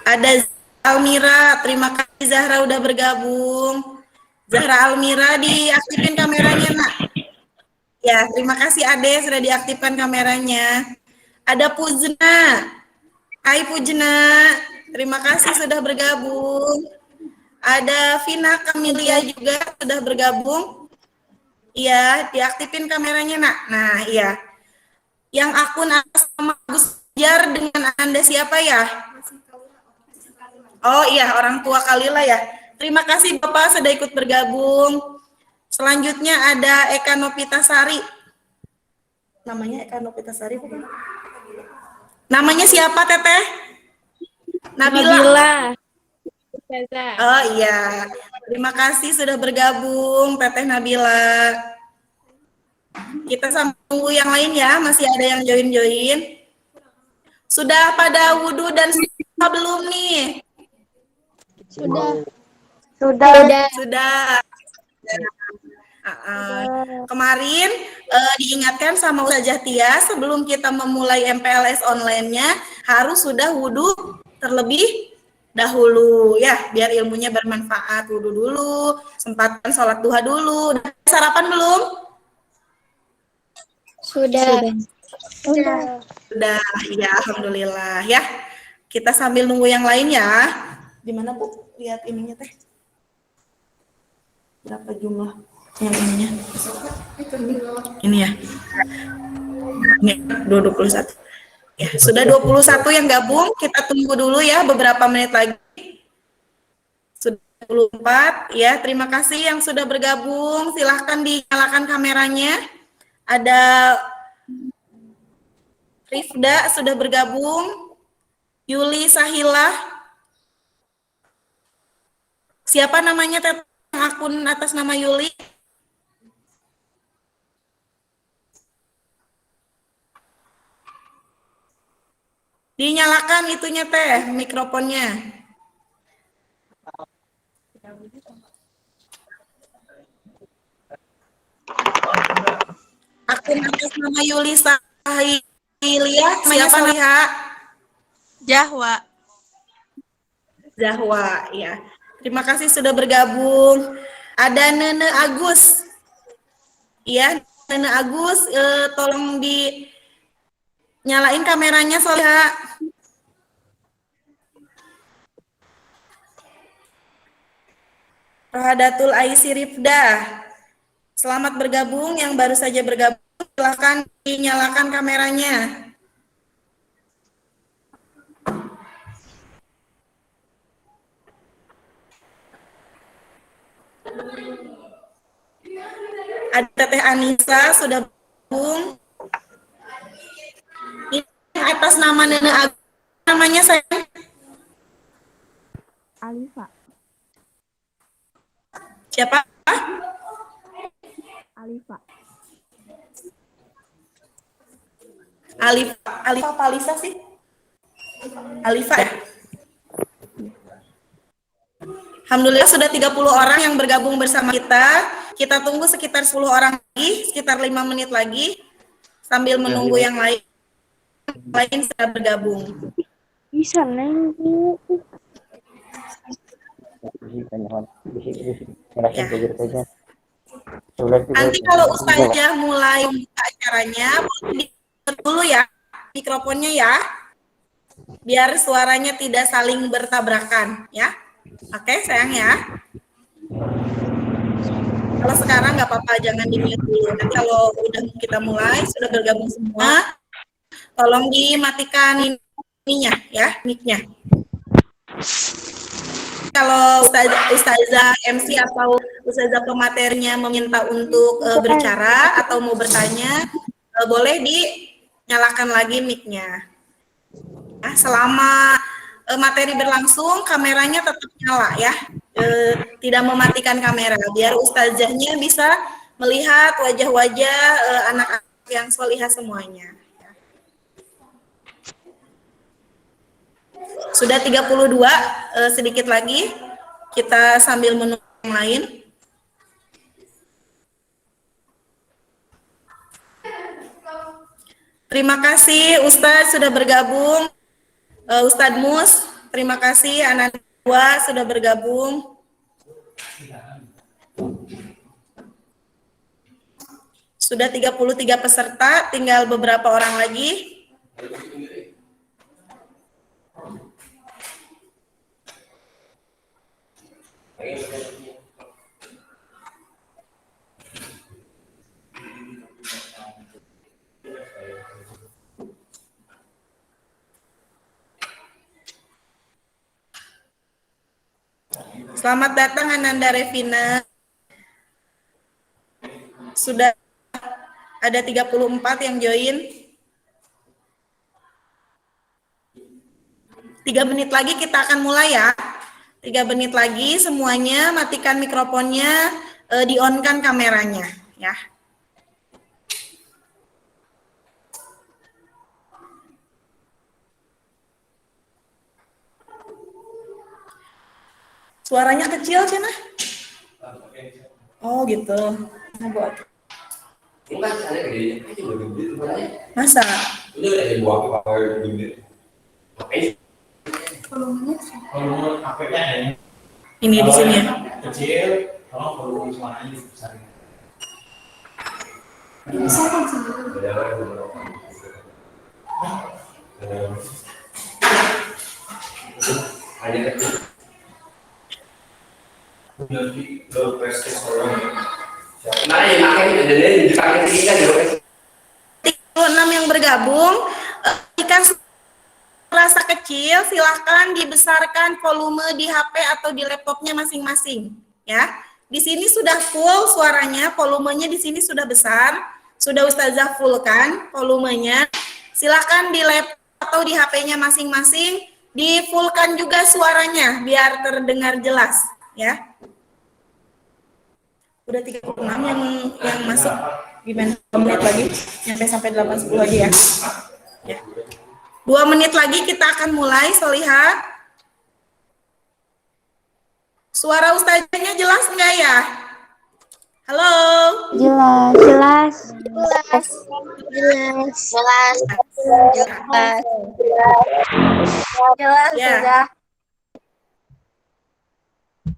Ada Almira, terima kasih Zahra udah bergabung. Zahra Almira diaktifin kameranya, Nak. Ya, terima kasih Ade sudah diaktifkan kameranya. Ada Pujna. Hai Pujna, terima kasih sudah bergabung. Ada Vina Kamilia juga sudah bergabung. Iya, diaktifin kameranya, Nak. Nah, iya. Yang akun atas nama Gus Jar dengan Anda siapa ya? Oh iya, orang tua Kalila ya. Terima kasih Bapak sudah ikut bergabung. Selanjutnya ada Eka Nopitasari. Namanya Eka Nopitasari bukan? Namanya siapa Teteh? Nabila. Nabila. Oh iya. Terima kasih sudah bergabung Teteh Nabila. Kita sambil tunggu yang lain ya, masih ada yang join-join. Sudah pada wudhu dan belum nih? Sudah. Sudah. Kemarin diingatkan sama Ustazah Tia sebelum kita memulai MPLS online-nya harus sudah wudhu terlebih dahulu ya biar ilmunya bermanfaat. Wudhu dulu, sempatkan sholat duha dulu. Sarapan belum? Sudah. Sudah, ya alhamdulillah ya. Kita sambil nunggu yang lain ya. Gimana Bu? Lihat ininya teh. Berapa jumlah yang ininya? Ini ya. Ini 21. Ya, sudah 21 yang gabung. Kita tunggu dulu ya beberapa menit lagi. Sudah 24 ya. Terima kasih yang sudah bergabung. Silahkan dinyalakan kameranya. Ada Rifda sudah bergabung. Yuli Sahila. Siapa namanya akun atas nama Yuli? Dinyalakan itunya teh, mikrofonnya. Akun atas nama Yuli Sahilia, siapa namanya? Jahwa. Zahwa, ya. Terima kasih sudah bergabung. Ada Nene Agus. Iya, Nene Agus, tolong dinyalain kameranya soalnya. Rohadatul Aisy Rifda. Selamat bergabung yang baru saja bergabung. Silakan dinyalakan kameranya. Ada Teteh Anissa sudah bergabung. Ini atas nama Nene Agus. Namanya saya Alifa. siapa? Alifa. Alifa Palisa sih? Alifa ya? Alhamdulillah sudah 30 orang yang bergabung bersama kita. Kita tunggu sekitar 10 orang lagi, sekitar 5 menit lagi. Sambil menunggu yang lain sudah bergabung. Bisa neng. Ya. Nanti kalau Ustazah mulai membuka acaranya, boleh dulu ya mikrofonnya ya, biar suaranya tidak saling bertabrakan ya. Oke sayang ya. Kalau sekarang nggak apa-apa, jangan di-mute dulu. Nanti kalau udah kita mulai, sudah bergabung semua, tolong dimatikan ininya ya, mic-nya. Kalau Ustazah MC atau Ustazah pematerinya meminta untuk berbicara atau mau bertanya, boleh dinyalakan lagi mic-nya. Ya, selama materi berlangsung, kameranya tetap nyala ya. Tidak mematikan kamera, biar Ustazahnya bisa melihat wajah-wajah anak-anak yang solihah semuanya. Sudah 32, sedikit lagi kita sambil menunggu yang lain. Terima kasih Ustadz sudah bergabung, Ustadz Mus. Terima kasih Ananda sudah bergabung. Sudah 33 peserta, tinggal beberapa orang lagi. Selamat datang Ananda Revina. Sudah ada 34 yang join. 3 menit lagi kita akan mulai ya. 3 menit lagi semuanya matikan mikrofonnya, di-on-kan kameranya ya. Suaranya kecil, Cina? Oh gitu. Nah, buat. Masa? Ini di sini ya. Kecil, tolong volume suaranya dibesarin. Enam yang bergabung, jika merasa kecil, silahkan dibesarkan volume di HP atau di laptopnya masing-masing. Ya, di sini sudah full suaranya, volumenya di sini sudah besar, sudah Ustazah fullkan volumenya. Silahkan di laptop atau di HP-nya masing-masing, di fullkan juga suaranya biar terdengar jelas. Ya. Udah 36 yang masuk, gimana? 2 menit lagi, sampai 8-10 lagi ya. Ya. 2 menit lagi kita akan mulai, Soliha. Suara Ustazahnya jelas enggak ya? Halo? Jelas. Jelas Ya. sudah.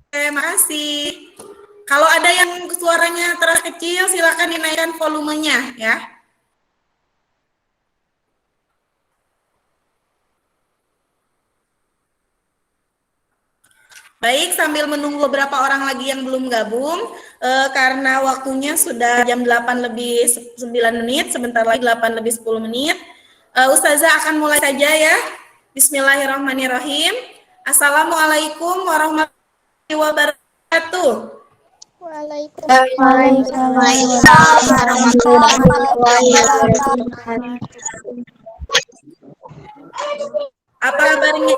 Terima kasih. Kalau ada yang suaranya terlalu kecil, silakan dinaikkan volumenya ya. Baik, sambil menunggu beberapa orang lagi yang belum gabung, karena waktunya sudah jam 8 lebih 9 menit, sebentar lagi 8 lebih 10 menit. Ustazah akan mulai saja ya. Bismillahirrahmanirrahim. Assalamualaikum warahmatullahi wabarakatuh. Waalaikumsalam warahmatullahi wabarakatuh. Apa kabarnya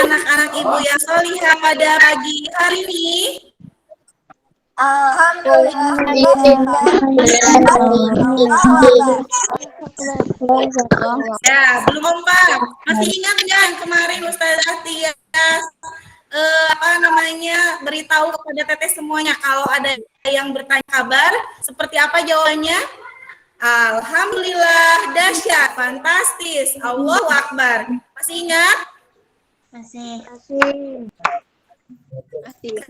anak-anak ibu yang solihah pada pagi hari ini? Ya, belum kompak. Masih ingat nggak yang kemarin Ustazah Tias beritahu kepada teteh semuanya kalau ada yang bertanya kabar, seperti apa jawabannya? Alhamdulillah, dahsyat, fantastis, Allahu Akbar. Masih ingat? Masih.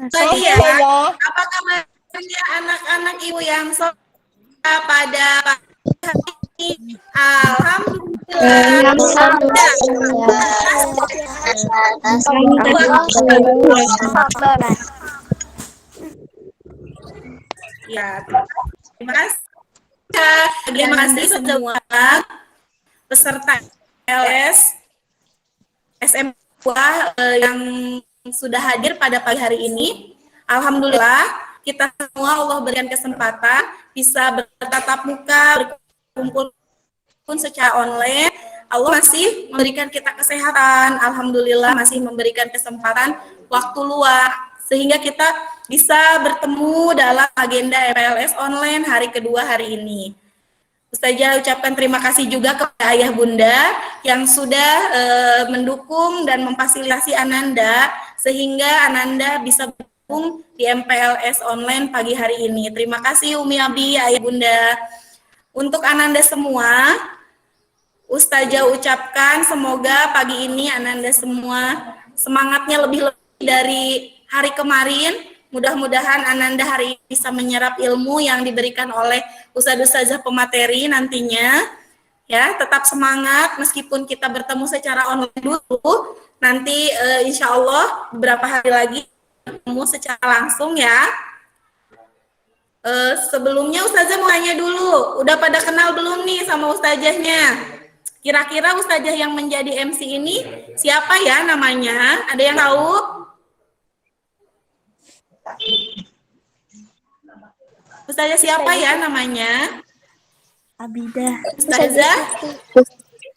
Lagi ya, apa kabarnya anak-anak ibu yang soleh pada pagi hari ini? Alhamdulillah. Ya, terima kasih. Terima kasih semua peserta LS SM2 yang sudah hadir pada pagi hari ini. Alhamdulillah kita semua Allah berikan kesempatan bisa bertatap muka, berkumpul pun secara online. Allah masih memberikan kita kesehatan. Alhamdulillah masih memberikan kesempatan waktu luang sehingga kita bisa bertemu dalam agenda EPLS online hari kedua hari ini. Ustazah ucapkan terima kasih juga kepada ayah bunda yang sudah mendukung dan memfasilitasi Ananda sehingga Ananda bisa bergabung di MPLS online pagi hari ini. Terima kasih Umi Abi, ayah bunda. Untuk Ananda semua, Ustazah ucapkan semoga pagi ini Ananda semua semangatnya lebih dari hari kemarin. Mudah-mudahan Ananda hari ini bisa menyerap ilmu yang diberikan oleh ustadzah pemateri nantinya. Ya, tetap semangat meskipun kita bertemu secara online dulu. Nanti insya Allah beberapa hari lagi bertemu secara langsung ya. Sebelumnya ustazah mau tanya dulu, udah pada kenal belum nih sama ustazahnya? Kira-kira ustazah yang menjadi MC ini siapa ya namanya? Ada yang tahu? Ustazah siapa ya namanya? Abidah. Ustazah?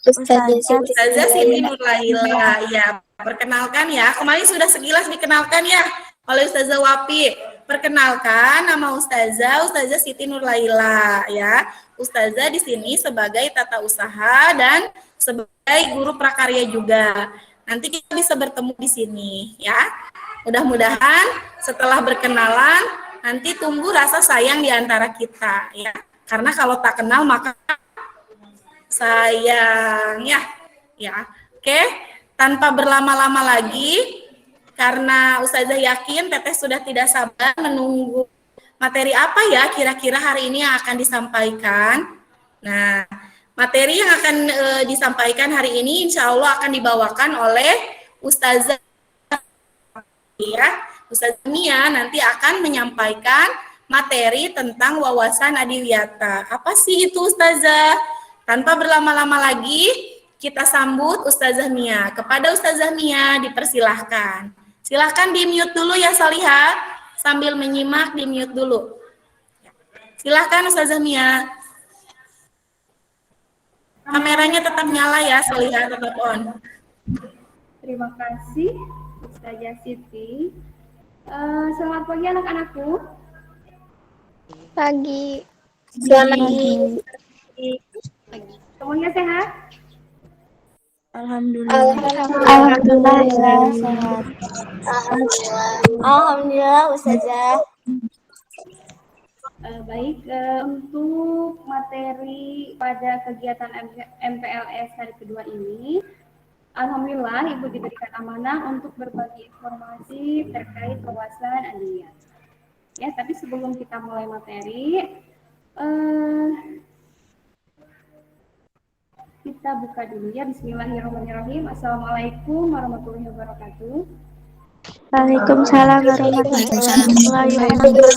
Ustazah Siti Nurlaila. Ya, perkenalkan ya. Kemarin sudah sekilas dikenalkan ya oleh Ustazah Wapi. Perkenalkan nama Ustazah Siti Nurlaila ya. Ustazah di sini sebagai tata usaha dan sebagai guru prakarya juga. Nanti kita bisa bertemu di sini ya. Mudah-mudahan setelah berkenalan nanti tumbuh rasa sayang di antara kita ya. Karena kalau tak kenal maka sayang ya. Oke, tanpa berlama-lama lagi karena Ustazah yakin Teteh sudah tidak sabar menunggu materi apa ya kira-kira hari ini yang akan disampaikan. Nah, materi yang akan disampaikan hari ini insya Allah akan dibawakan oleh Ustazah ya. Ustazah Mia nanti akan menyampaikan materi tentang wawasan adiwiyata. Apa sih itu Ustazah? Tanpa berlama-lama lagi, kita sambut Ustazah Mia. Kepada Ustazah Mia dipersilahkan. Silahkan di-mute dulu ya Salihah, sambil menyimak di-mute dulu. Silahkan Ustazah Mia. Kameranya tetap nyala ya Salihah, tetap on. Terima kasih Ustazah Siti. Selamat pagi anak-anakku. Pagi. Selamat Pagi. Semuanya sehat? Alhamdulillah. Alhamdulillah sehat. Alhamdulillah Ustazah. Baik, untuk materi pada kegiatan MPLS hari kedua ini, alhamdulillah Ibu diberikan amanah untuk berbagi informasi terkait wawasan adiwiyata. Ya, tapi sebelum kita mulai materi, kita buka dulu ya. Bismillahirrahmanirrahim. Assalamualaikum warahmatullahi wabarakatuh. Waalaikumsalam warahmatullahi wabarakatuh.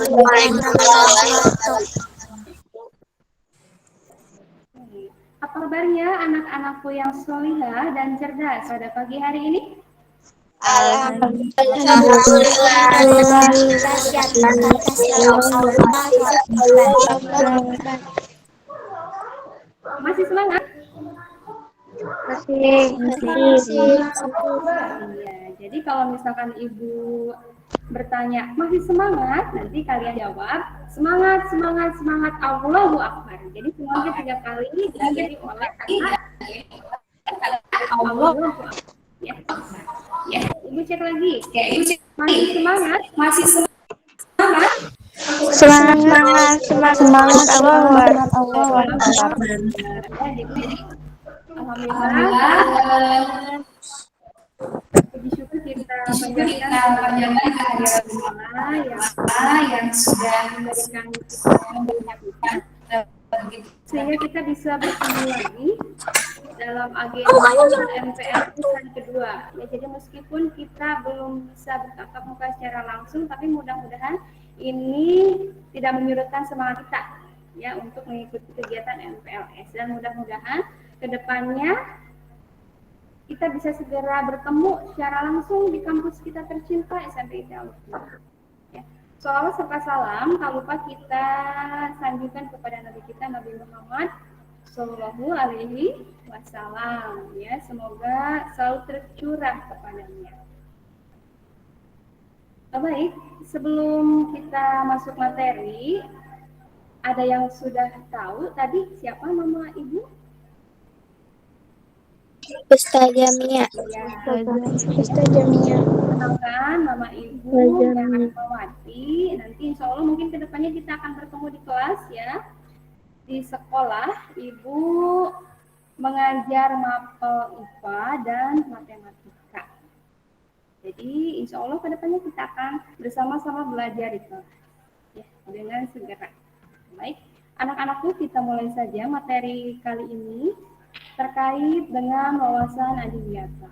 Apa kabarnya anak-anakku yang solihah dan cerdas pada pagi hari ini? Masih semangat? Masih. Iya, jadi kalau misalkan Ibu bertanya masih semangat, nanti kalian jawab semangat, semangat, semangat, Allahu Akbar. Jadi semuanya 3 kali diakhiri oleh kata Allahu Akbar. Ya, Ibu cek lagi. Masih semangat? Masih semangat? Semangat Allah. Alhamdulillah. Puji syukur kita panjatkan yang sudah memberikan kita sehingga kita bisa bertemu lagi dalam agenda MPLS hari kedua. Ya, jadi meskipun kita belum bisa bertatap muka secara langsung, tapi mudah-mudahan ini tidak menyurutkan semangat kita ya untuk mengikuti kegiatan MPLS, dan mudah-mudahan kedepannya kita bisa segera bertemu secara langsung di kampus kita tercinta SMP ITB. Ya. Sholawat serta salam tak lupa kita sanjungkan kepada Nabi kita Nabi Muhammad Sallallahu Alaihi Wasallam. Ya, semoga selalu tercurah kepadanya. Baik, sebelum kita masuk materi, ada yang sudah tahu tadi siapa nama Ibu? Ustazah Mia. Ya, Ustazah Mia. kenalkan nama Ibu Rahmawati. Nanti insya Allah mungkin kedepannya kita akan bertemu di kelas ya. Di sekolah Ibu mengajar mapel IPA dan matematika. Jadi insya Allah kedepannya kita akan bersama-sama belajar itu ya, dengan segera. Baik, anak-anakku kita mulai saja materi kali ini terkait dengan wawasan adiwiyata.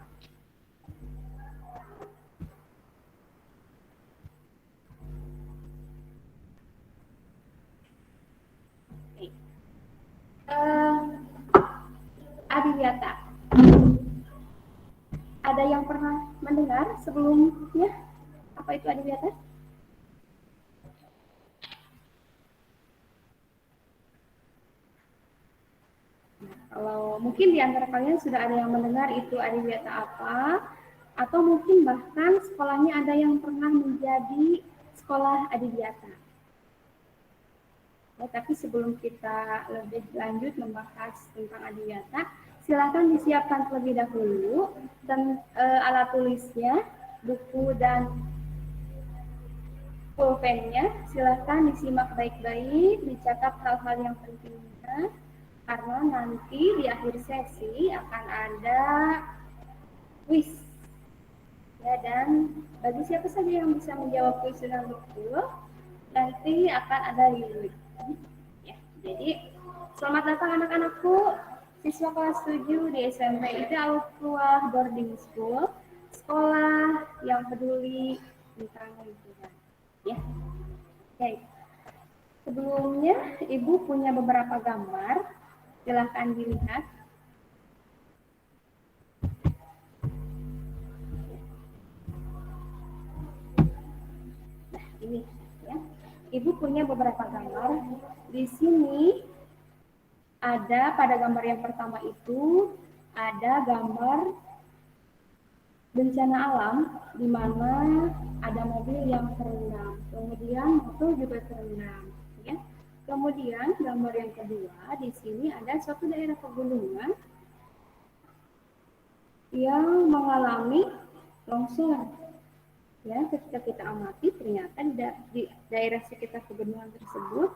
Oke. Adiwiyata. Ada yang pernah mendengar sebelumnya apa itu adiwiyata? Kalau mungkin di antara kalian sudah ada yang mendengar itu adiwiyata apa, atau mungkin bahkan sekolahnya ada yang pernah menjadi sekolah adiwiyata. Ya, tapi sebelum kita lebih lanjut membahas tentang adiwiyata, silakan disiapkan terlebih dahulu dan alat tulisnya, buku dan pulpennya. Silakan disimak baik-baik, dicatat hal-hal yang pentingnya. Karena nanti di akhir sesi akan ada quiz. Ya, dan bagi siapa saja yang bisa menjawab quiz dengan betul, nanti akan ada link. Ya, jadi selamat datang anak-anakku, siswa kelas 7 di SMP ITE Al-Quwah Boarding School, sekolah yang peduli tentang lingkungan. Ya, oke. Sebelumnya, Ibu punya beberapa gambar. Silahkan dilihat. Nah, ini ya. Ibu punya beberapa gambar. Di sini ada pada gambar yang pertama itu ada gambar bencana alam di mana ada mobil yang terendam. Kemudian motor juga terendam, ya. Kemudian gambar yang kedua, di sini ada suatu daerah pegunungan yang mengalami longsor. Ya, ketika kita amati ternyata di daerah sekitar pegunungan tersebut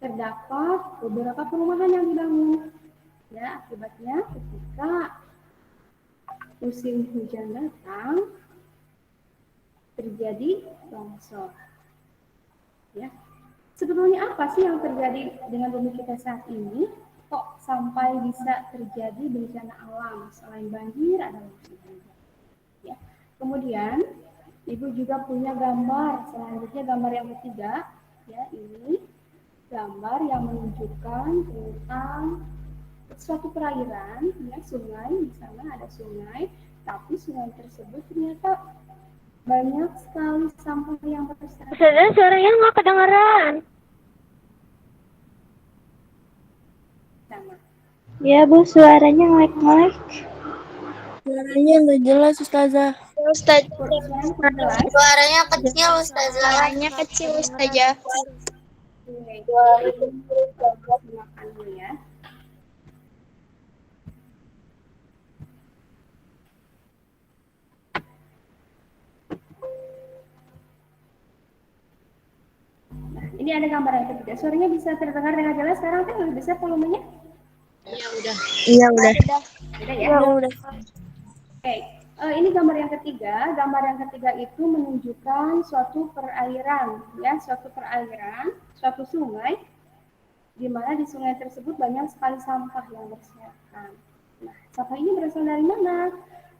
terdapat beberapa perumahan yang dibangun. Ya, akibatnya ketika musim hujan datang terjadi longsor. Ya. Sebetulnya apa sih yang terjadi dengan bumi kita saat ini? Kok sampai bisa terjadi bencana alam? Selain banjir, ada longsor juga. Ya. Kemudian, Ibu juga punya gambar. Selanjutnya gambar yang ketiga, ya ini gambar yang menunjukkan tentang suatu perairan, ya sungai. Di sana ada sungai, tapi sungai tersebut ternyata banyak sekali sampah yang berserakan. Ustazah, suaranya nggak kedengeran. Sama. Ya, Bu, suaranya ngelek-ngelek. Suaranya nggak jelas, Ustazah. Ustazah, Jelas? suaranya kecil, Ustazah. Suaranya kecil, Ustazah. Makan dulu ya. Nah, ini ada gambar yang ketiga. Suaranya bisa terdengar dengan jelas sekarang kan lebih besar volumenya? Iya, udah. Udah ya? Ya udah. Oke, ini gambar yang ketiga. Gambar yang ketiga itu menunjukkan suatu perairan, ya, suatu perairan, suatu sungai, di mana di sungai tersebut banyak sekali sampah yang berserakan. Nah, sampah ini berasal dari mana?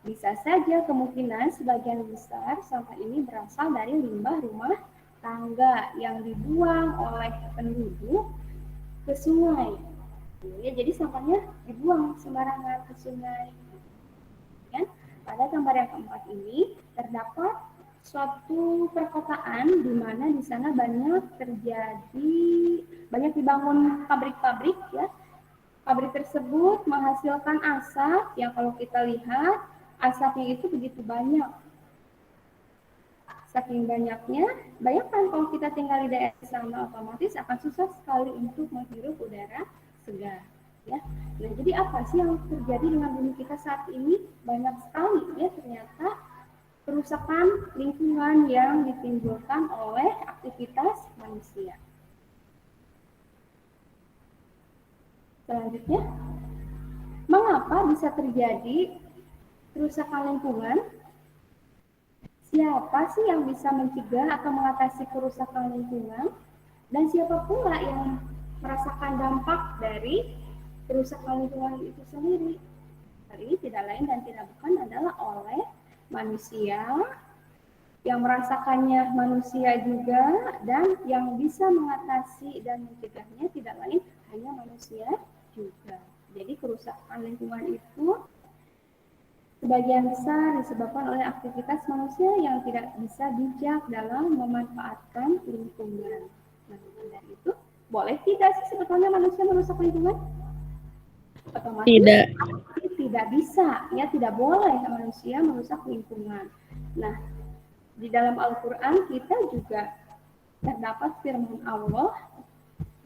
Bisa saja kemungkinan sebagian besar sampah ini berasal dari limbah rumah tangga yang dibuang oleh penduduk ke sungai. Ya, jadi sampahnya dibuang sembarangan ke sungai. Ya, pada gambar yang keempat ini terdapat suatu perkotaan di mana di sana banyak dibangun pabrik-pabrik, ya. Pabrik tersebut menghasilkan asap yang kalau kita lihat asapnya itu begitu banyak. Saking banyaknya, bayangkan kalau kita tinggal di daerah sana otomatis akan susah sekali untuk menghirup udara segar. Ya. Nah, jadi apa sih yang terjadi dengan bumi kita saat ini? Banyak sekali ya ternyata kerusakan lingkungan yang ditimbulkan oleh aktivitas manusia. Selanjutnya, mengapa bisa terjadi kerusakan lingkungan? siapa sih yang bisa mencegah atau mengatasi kerusakan lingkungan, dan siapa pula yang merasakan dampak dari kerusakan lingkungan itu sendiri. Hal ini tidak lain dan tidak bukan adalah oleh manusia, yang merasakannya manusia juga, dan yang bisa mengatasi dan mencegahnya tidak lain hanya manusia juga. Jadi kerusakan lingkungan itu sebagian besar disebabkan oleh aktivitas manusia yang tidak bisa bijak dalam memanfaatkan lingkungan. Nah, dari itu, boleh tidak sih sebetulnya manusia merusak lingkungan? Otomatis Tidak. tidak bisa, ya tidak boleh manusia merusak lingkungan. Nah, di dalam Al-Quran kita juga terdapat firman Allah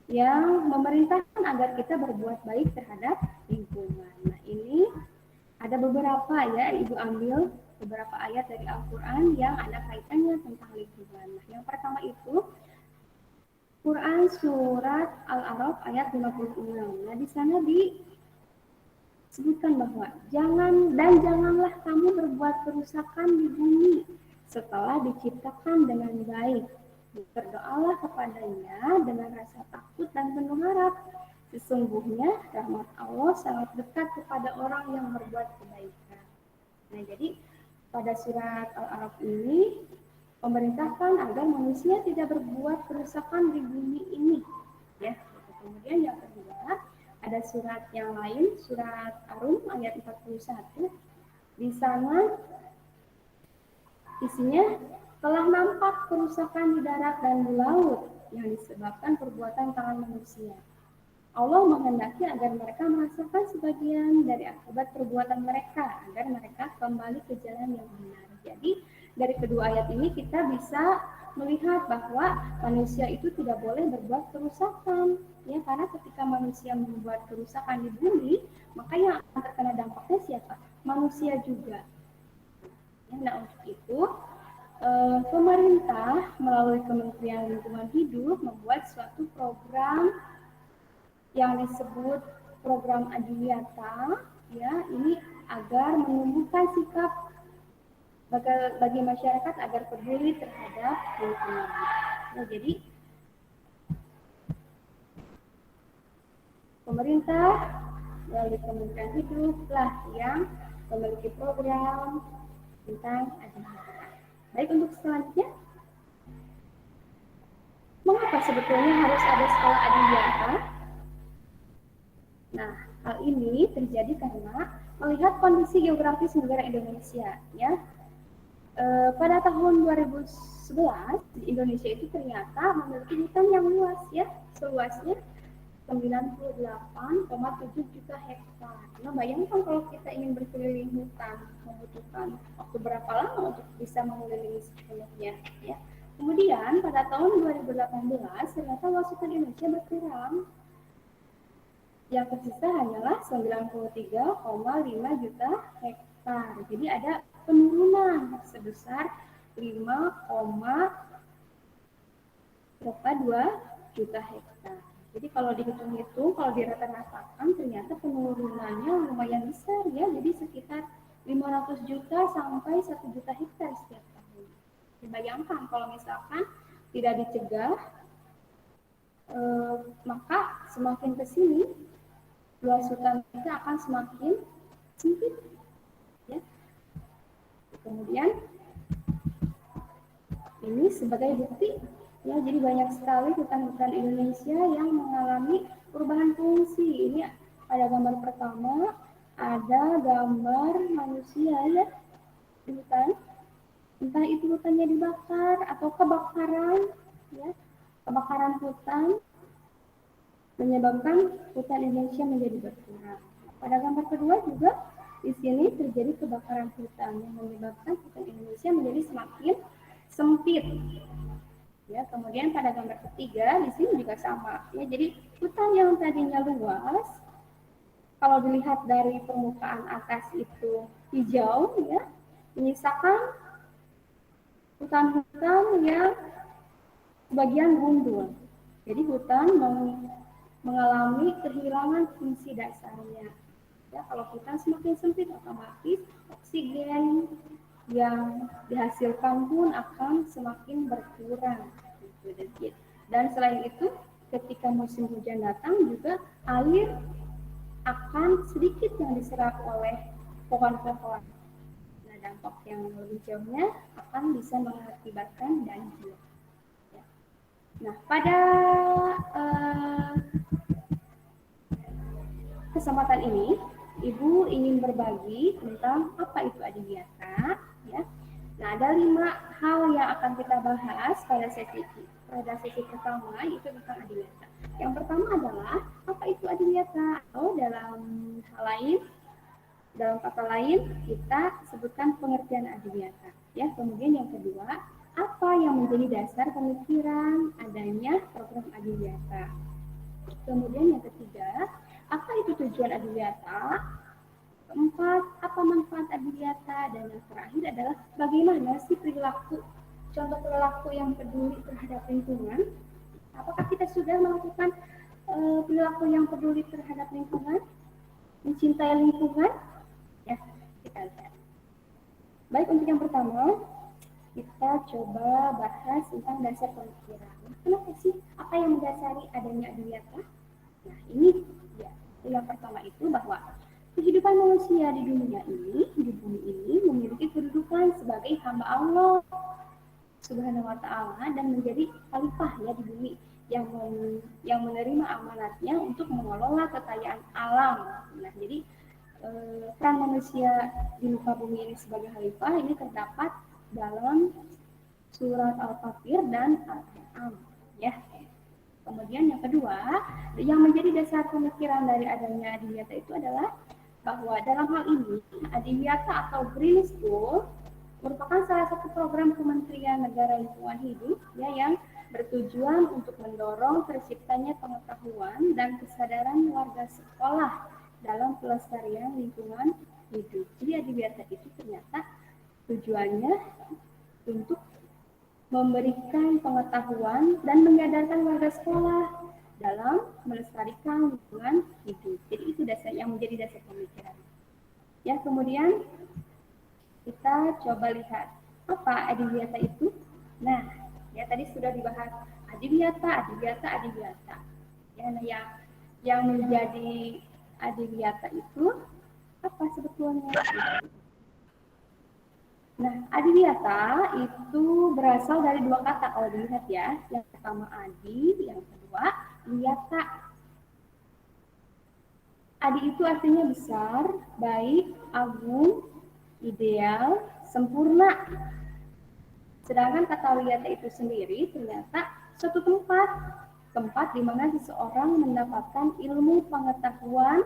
yang memerintahkan agar kita berbuat baik terhadap lingkungan. Nah, ini ada beberapa ya, Ibu ambil beberapa ayat dari Al-Quran yang ada kaitannya tentang lingkungan. Nah, yang pertama itu Quran surat Al-A'raf ayat 56. Nah, di sana disebutkan bahwa janganlah kamu berbuat kerusakan di bumi setelah diciptakan dengan baik. Berdoalah kepadanya dengan rasa takut dan penuh harap. Sesungguhnya rahmat Allah sangat dekat kepada orang yang berbuat kebaikan. Nah, jadi pada surat Al-A'raf ini memerintahkan agar manusia tidak berbuat kerusakan di bumi ini. Ya. Kemudian yang kedua, ada surat yang lain, surat Ar-Rum ayat 41. Di sana isinya telah nampak kerusakan di darat dan di laut yang disebabkan perbuatan tangan manusia. Allah menghendaki agar mereka merasakan sebagian dari akibat perbuatan mereka, agar mereka kembali ke jalan yang benar. Jadi, dari kedua ayat ini kita bisa melihat bahwa manusia itu tidak boleh berbuat kerusakan. Ya, karena ketika manusia membuat kerusakan di bumi, maka yang akan terkena dampaknya siapa? Manusia juga. Ya, nah, untuk itu, pemerintah melalui Kementerian Lingkungan Hidup membuat suatu program yang disebut program Adiwiyata, ya, ini agar menumbuhkan sikap bagi masyarakat agar peduli terhadap lingkungan. Nah, jadi pemerintah melalui Kementerian Hidup lah yang memiliki program tentang Adiwiyata. Baik, untuk selanjutnya, mengapa sebetulnya harus ada sekolah Adiwiyata? Nah, hal ini terjadi karena melihat kondisi geografis negara Indonesia, ya. Pada tahun 2011, Indonesia itu ternyata memiliki hutan yang luas, ya, seluasnya 98,7 juta hektar. Nah, bayangkan kalau kita ingin berkeliling hutan, membutuhkan waktu berapa lama untuk bisa mengelilingi sepenuhnya, ya. Kemudian pada tahun 2018, ternyata luas hutan Indonesia berkurang. Yang tersisa hanyalah 93,5 juta hektar. Jadi ada penurunan sebesar 5,2 juta hektar. Jadi kalau dihitung-hitung, kalau dirata-ratakan, ternyata penurunannya lumayan besar, ya. Jadi sekitar 500 juta sampai 1 juta hektar setiap tahun. Dibayangkan kalau misalkan tidak dicegah, maka semakin ke sini luas hutan kita akan semakin sempit, ya. Kemudian ini sebagai bukti, ya, jadi banyak sekali hutan-hutan Indonesia yang mengalami perubahan fungsi. Ini pada gambar pertama ada gambar manusia, ya, di hutan. Entah itu hutannya dibakar atau kebakaran, ya, kebakaran hutan menyebabkan hutan Indonesia menjadi berkurang. Pada gambar kedua juga di sini terjadi kebakaran hutan yang menyebabkan hutan Indonesia menjadi semakin sempit. Ya, kemudian pada gambar ketiga di sini juga sama. Ya, jadi hutan yang tadinya luas, kalau dilihat dari permukaan atas itu hijau, ya, menyisakan hutan-hutan yang sebagian gundul. Jadi hutan mengalami kehilangan fungsi dasarnya. Ya, kalau hutan semakin sempit, otomatis oksigen yang dihasilkan pun akan semakin berkurang. Dan selain itu, ketika musim hujan datang juga air akan sedikit yang diserap oleh pohon-pohon. Nah, dampak yang lebih jauhnya akan bisa mengakibatkan banjir. Nah, pada kesempatan ini, Ibu ingin berbagi tentang apa itu adiwiyata, ya. Nah, ada 5 hal yang akan kita bahas pada sesi pertama, yaitu tentang adiwiyata. Yang pertama adalah apa itu adiwiyata, atau dalam kata lain kita sebutkan pengertian adiwiyata. Ya, kemudian yang kedua, apa yang menjadi dasar pemikiran adanya program adiwiyata. Kemudian yang ketiga, apa itu tujuan adiwiyata? Keempat, apa manfaat adiwiyata? Dan yang terakhir adalah bagaimana sih contoh perilaku yang peduli terhadap lingkungan? Apakah kita sudah melakukan perilaku yang peduli terhadap lingkungan? Mencintai lingkungan? Ya, kita lihat. Baik, untuk yang pertama, kita coba bahas tentang dasar pemikiran. Kenapa sih? Apa yang mendasari adanya adiwiyata? Nah, ini ya. Yang pertama itu bahwa kehidupan manusia di dunia ini, di bumi ini, memiliki kedudukan sebagai hamba Allah Subhanahu wa Ta'ala dan menjadi khalifah ya di bumi yang menerima amanatnya untuk mengelola kekayaan alam. Nah, jadi peran manusia di muka bumi ini sebagai khalifah ini terdapat dalam surat Al-Fatir dan Al-An'am, ya. Kemudian yang kedua, yang menjadi dasar pemikiran dari adanya adiwiyata itu adalah bahwa dalam hal ini adiwiyata atau Green School merupakan salah satu program Kementerian Negara Lingkungan Hidup ya, yang bertujuan untuk mendorong terciptanya pengetahuan dan kesadaran warga sekolah dalam pelestarian lingkungan hidup. Jadi adiwiyata itu ternyata tujuannya untuk memberikan pengetahuan dan menyadarkan warga sekolah dalam melestarikan lingkungan hidup. Jadi itu dasar yang menjadi dasar pemikiran. Ya, kemudian kita coba lihat apa adiwiyata itu. Nah, ya tadi sudah dibahas adiwiyata. Ya, nah, yang menjadi adiwiyata itu apa sebetulnya? Nah, adiwiyata itu berasal dari 2 kata kalau dilihat ya. Yang pertama adi, yang kedua wiyata. Adi itu artinya besar, baik, agung, ideal, sempurna. Sedangkan kata wiyata itu sendiri ternyata suatu tempat di mana seseorang mendapatkan ilmu pengetahuan,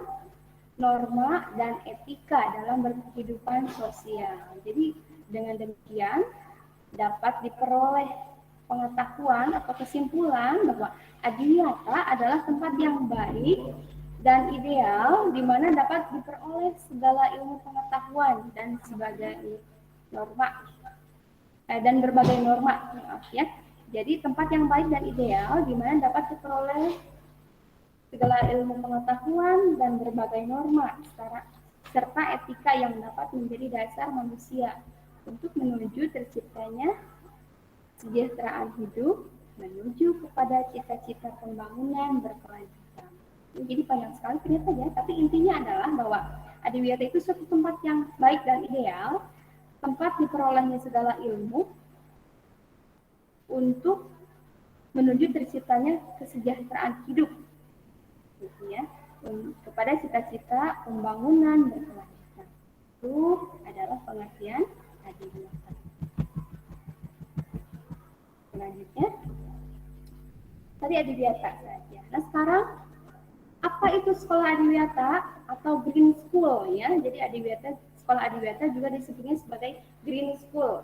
norma, dan etika dalam berkehidupan sosial. Jadi dengan demikian dapat diperoleh pengetahuan atau kesimpulan bahwa adiwiyata adalah tempat yang baik dan ideal di mana dapat diperoleh segala ilmu pengetahuan dan sebagai norma dan berbagai norma, ya. Jadi tempat yang baik dan ideal di mana dapat diperoleh segala ilmu pengetahuan dan berbagai norma serta etika yang dapat menjadi dasar manusia untuk menuju terciptanya kesejahteraan hidup, menuju kepada cita-cita pembangunan berkelanjutan. Jadi panjang sekali ternyata ya, tapi intinya adalah bahwa adiwiyata itu suatu tempat yang baik dan ideal, tempat diperolehnya segala ilmu untuk menuju terciptanya kesejahteraan hidup, gitu ya, kepada cita-cita pembangunan berkelanjutan. Itu adalah pengertian adiwiyata. Selanjutnya, tadi adiwiyata saja. Nah, sekarang apa itu sekolah adiwiyata atau green school ya? Jadi sekolah adiwiyata juga disebutnya sebagai green school.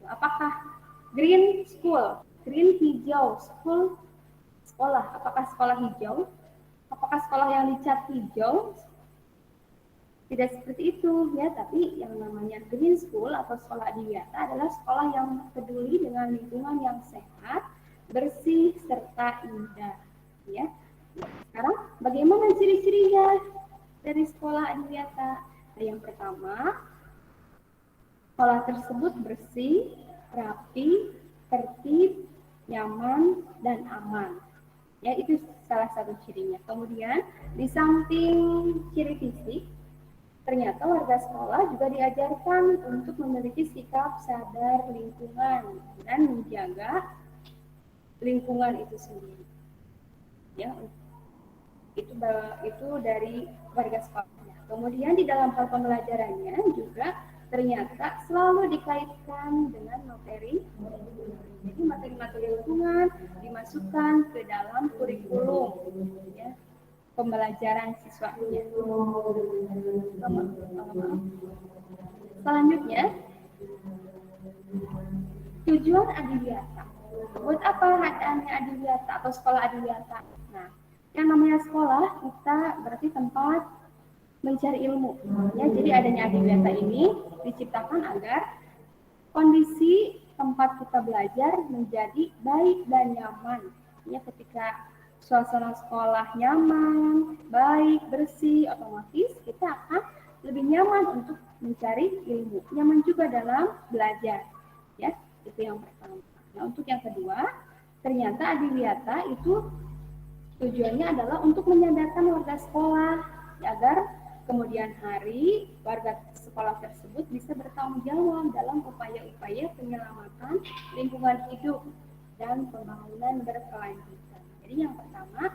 Apakah green school, green hijau, sekolah? Apakah sekolah hijau? Apakah sekolah yang dicat hijau? Tidak seperti itu ya, tapi yang namanya green school atau sekolah adiwiyata adalah sekolah yang peduli dengan lingkungan yang sehat, bersih, serta indah ya. Sekarang bagaimana ciri-cirinya dari sekolah adiwiyata? Nah, yang pertama, Sekolah tersebut bersih, rapi, tertib, nyaman, dan aman. Ya, itu salah satu cirinya. Kemudian, di samping ciri fisik, ternyata warga sekolah juga diajarkan untuk memiliki sikap sadar lingkungan dan menjaga lingkungan itu sendiri. Ya, itu dari warga sekolahnya. Kemudian di dalam hal pembelajarannya juga ternyata selalu dikaitkan dengan materi. Jadi materi-materi lingkungan dimasukkan ke dalam kurikulum, ya, pembelajaran siswanya. Selanjutnya, tujuan adiwiyata. Buat apa adanya adiwiyata atau sekolah adiwiyata? Nah, yang namanya sekolah kita berarti tempat mencari ilmu. Ya, jadi adanya adiwiyata ini diciptakan agar kondisi tempat kita belajar menjadi baik dan nyaman. Ya, ketika suasana sekolah nyaman, baik, bersih, otomatis kita akan lebih nyaman untuk mencari ilmu. Nyaman juga dalam belajar. Ya, itu yang pertama. Nah, untuk yang kedua, ternyata adiwiyata itu tujuannya adalah untuk menyadarkan warga sekolah agar kemudian hari warga sekolah tersebut bisa bertanggung jawab dalam upaya-upaya penyelamatan lingkungan hidup dan pembangunan berkelanjutan. Jadi yang pertama,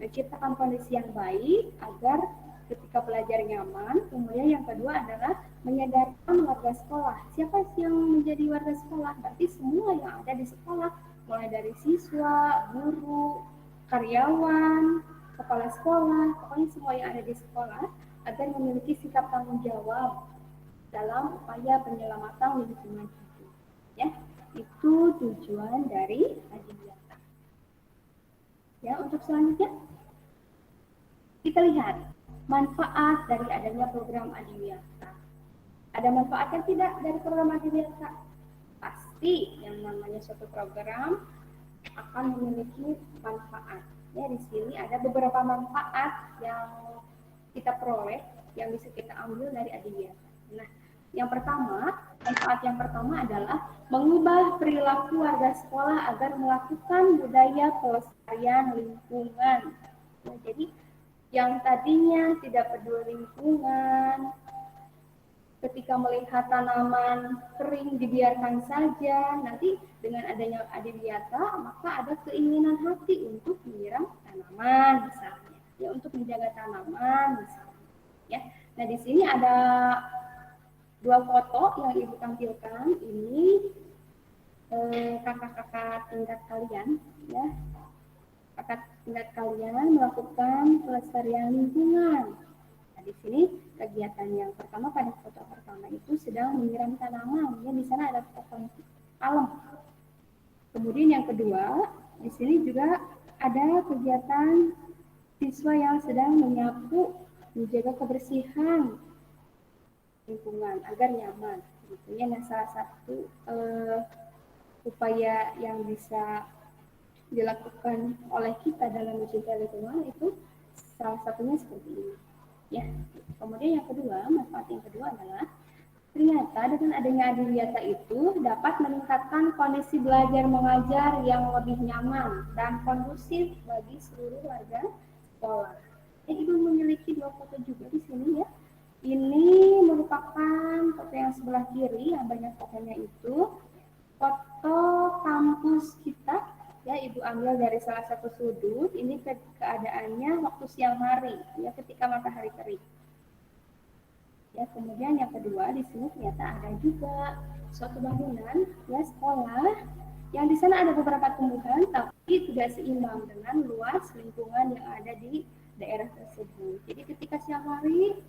menciptakan kondisi yang baik agar ketika belajar nyaman. Kemudian yang kedua adalah menyadarkan warga sekolah. Siapa yang menjadi warga sekolah? Berarti semua yang ada di sekolah, mulai dari siswa, guru, karyawan, kepala sekolah, pokoknya semua yang ada di sekolah agar memiliki sikap tanggung jawab dalam upaya penyelamatan lingkungan hidup. Ya, itu tujuan dari adiwiyata. Ya, untuk selanjutnya kita lihat manfaat dari adanya program adiwiyata. Ada manfaatnya tidak dari program adiwiyata? Pasti yang namanya suatu program akan memiliki manfaat. Ya, di sini ada beberapa manfaat yang kita peroleh, yang bisa kita ambil dari adiwiyata. Nah, yang pertama, manfaat yang pertama adalah mengubah perilaku warga sekolah agar melakukan budaya pelestarian lingkungan. Nah, jadi yang tadinya tidak peduli lingkungan, ketika melihat tanaman kering dibiarkan saja, nanti dengan adanya adiwiyata maka ada keinginan hati untuk menyiram tanaman misalnya, ya, untuk menjaga tanaman misalnya. Ya, nah di sini ada dua foto yang ibu tampilkan. Ini kakak-kakak tingkat kalian, ya, kakak tingkat kalian melakukan pelestarian lingkungan. Nah, di sini kegiatan yang pertama pada foto pertama itu sedang menyiram tanaman, ya, di sana ada pohon palem. Kemudian yang kedua, di sini juga ada kegiatan siswa yang sedang menyapu, menjaga kebersihan lingkungan agar nyaman. Gitu ya. Nah, salah satu upaya yang bisa dilakukan oleh kita dalam mencintai lingkungan itu salah satunya seperti ini. Ya, kemudian yang kedua, manfaat yang kedua adalah ternyata dengan adanya adiwiyata itu dapat meningkatkan kondisi belajar mengajar yang lebih nyaman dan kondusif bagi seluruh warga sekolah. Ibu memiliki dua foto juga di sini, ya. Ini merupakan foto yang sebelah kiri yang banyak fotonya itu foto kampus kita. Ya, ibu ambil dari salah satu sudut. Ini keadaannya waktu siang hari, ya, ketika matahari terik. Ya, kemudian yang kedua di sini ternyata ada juga suatu bangunan, ya, sekolah yang di sana ada beberapa tumbuhan tapi tidak seimbang dengan luas lingkungan yang ada di daerah tersebut. Jadi ketika siang hari,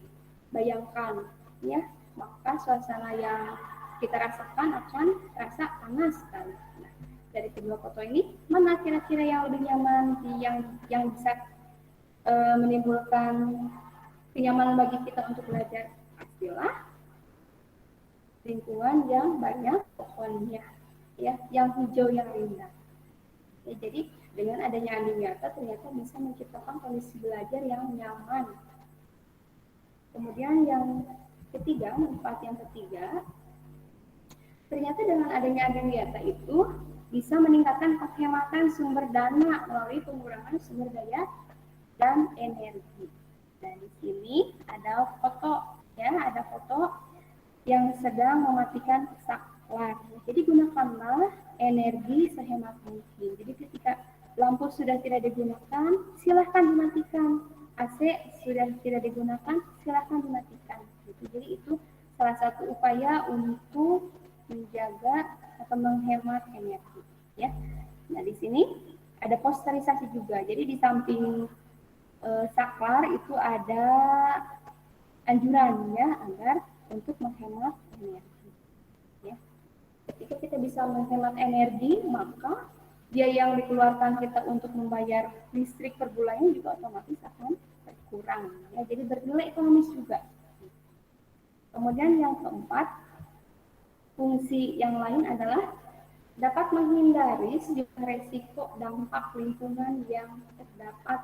bayangkan, ya, maka suasana yang kita rasakan akan terasa panas sekali. Nah, dari kedua foto ini, mana kira-kira yang lebih nyaman, yang bisa menimbulkan kenyamanan bagi kita untuk belajar? Pastilah lingkungan yang banyak pohonnya, ya, yang hijau yang indah. Ya, jadi dengan adanya adiwiyata ternyata bisa menciptakan kondisi belajar yang nyaman. Kemudian yang ketiga, manfaat yang ketiga, ternyata dengan adanya Adiwiyata itu bisa meningkatkan penghematan sumber dana melalui pengurangan sumber daya dan energi. Dan di sini ada foto, ya, ada foto yang sedang mematikan saklar. Jadi gunakanlah energi sehemat mungkin. Jadi ketika lampu sudah tidak digunakan, silahkan dimatikan. AC sudah tidak digunakan, silahkan dimatikan. Jadi itu salah satu upaya untuk menjaga atau menghemat energi. Ya. Nah di sini ada posterisasi juga. Jadi di samping saklar itu ada anjurannya agar untuk menghemat energi. Ya. Ketika kita bisa menghemat energi, maka biaya yang dikeluarkan kita untuk membayar listrik per bulannya juga otomatis akan berkurang. Ya. Jadi bernilai ekonomis juga. Kemudian yang keempat, fungsi yang lain adalah dapat menghindari sejumlah resiko dampak lingkungan yang terdapat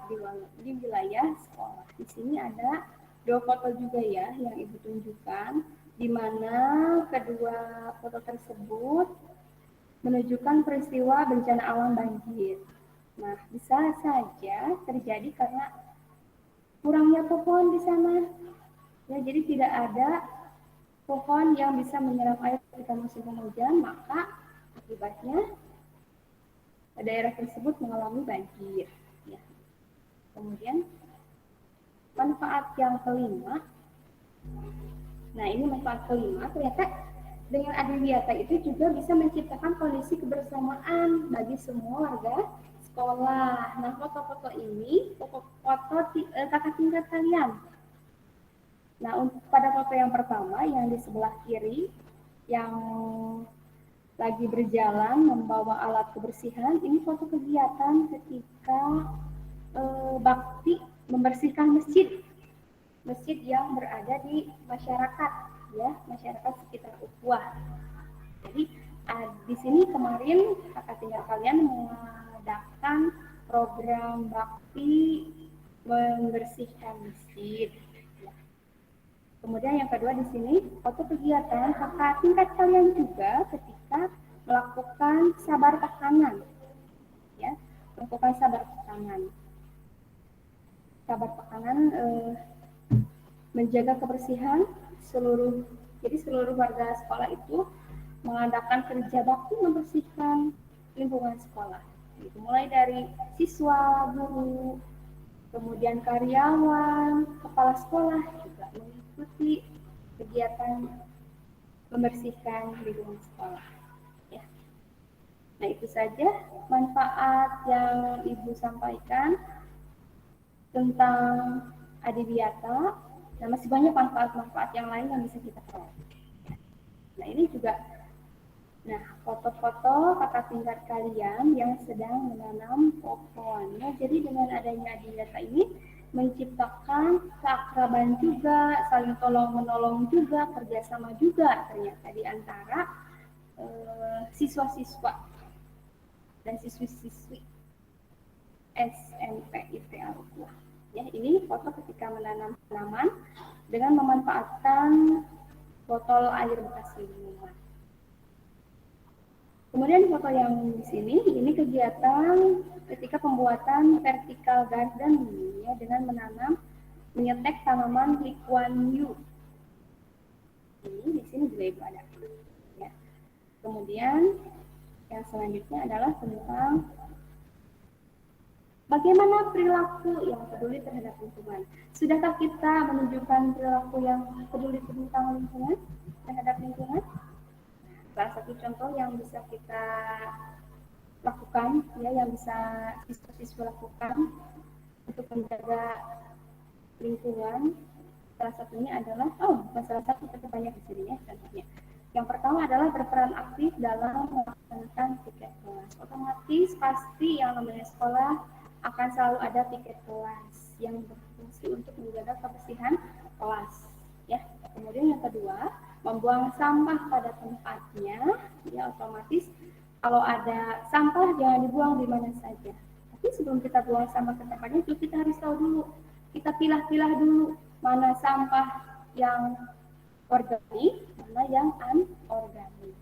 di wilayah sekolah. Di sini ada 2 foto juga ya yang Ibu tunjukkan, di mana kedua foto tersebut menunjukkan peristiwa bencana alam banjir. Nah, bisa saja terjadi karena kurangnya pohon di sana. Ya, jadi tidak ada pohon yang bisa menyerap air ketika musim penghujan, maka akibatnya daerah tersebut mengalami banjir. Ya. Kemudian manfaat yang kelima, nah ini manfaat kelima, ternyata dengan Adiwiyata itu juga bisa menciptakan kondisi kebersamaan bagi semua warga sekolah. Nah foto-foto ini foto kakak tingkat kalian. Nah, pada foto yang pertama yang di sebelah kiri yang lagi berjalan membawa alat kebersihan, ini foto kegiatan ketika bakti membersihkan masjid yang berada di masyarakat, ya, masyarakat sekitar ukhuwah. Jadi di sini kemarin kakak tingkat kalian mengadakan program bakti membersihkan masjid. Kemudian yang kedua di sini foto kegiatan kakak tingkat kalian juga ketika melakukan sabar tekanan, ya, melakukan sabar tekanan. Sabar tekanan menjaga kebersihan jadi seluruh warga sekolah itu mengadakan kerja bakti membersihkan lingkungan sekolah. Jadi, mulai dari siswa, guru, kemudian karyawan, kepala sekolah juga mengikuti kegiatan membersihkan lingkungan sekolah. Ya. Nah itu saja manfaat yang Ibu sampaikan tentang Adiwiyata. Nah masih banyak manfaat-manfaat yang lain yang bisa kita tahu. Nah ini juga, nah foto-foto kakak tingkat kalian yang sedang menanam pohon. Ya, jadi dengan adanya Adiwiyata ini menciptakan keakraban juga, saling tolong-menolong juga, kerjasama juga ternyata di antara siswa-siswa dan siswi-siswi SMP IPA Ukhuwah. Ya, ini foto ketika menanam tanaman dengan memanfaatkan botol air bekas minuman. Kemudian foto yang di sini, ini kegiatan ketika pembuatan vertical garden ya, dengan menyetek tanaman Lee Yu. Ini di sini juga Ibu ada. Ya. Kemudian yang selanjutnya adalah tentang bagaimana perilaku yang peduli terhadap lingkungan. Sudahkah kita menunjukkan perilaku yang peduli tentang lingkungan, terhadap lingkungan? Salah satu contoh yang bisa kita lakukan, ya, yang bisa siswa-siswa lakukan untuk menjaga lingkungan, salah satunya adalah, bukan salah satu, tapi banyak di sini ya contohnya. Yang pertama adalah berperan aktif dalam melaksanakan piket kelas. Otomatis pasti yang namanya sekolah akan selalu ada piket kelas yang berfungsi untuk menjaga kebersihan kelas. Ya. Kemudian yang kedua, membuang sampah pada tempatnya, ya otomatis kalau ada sampah jangan dibuang di mana saja. Tapi sebelum kita buang sampah ke tempatnya itu kita harus tahu dulu, kita pilah-pilah dulu mana sampah yang organik, mana yang anorganik.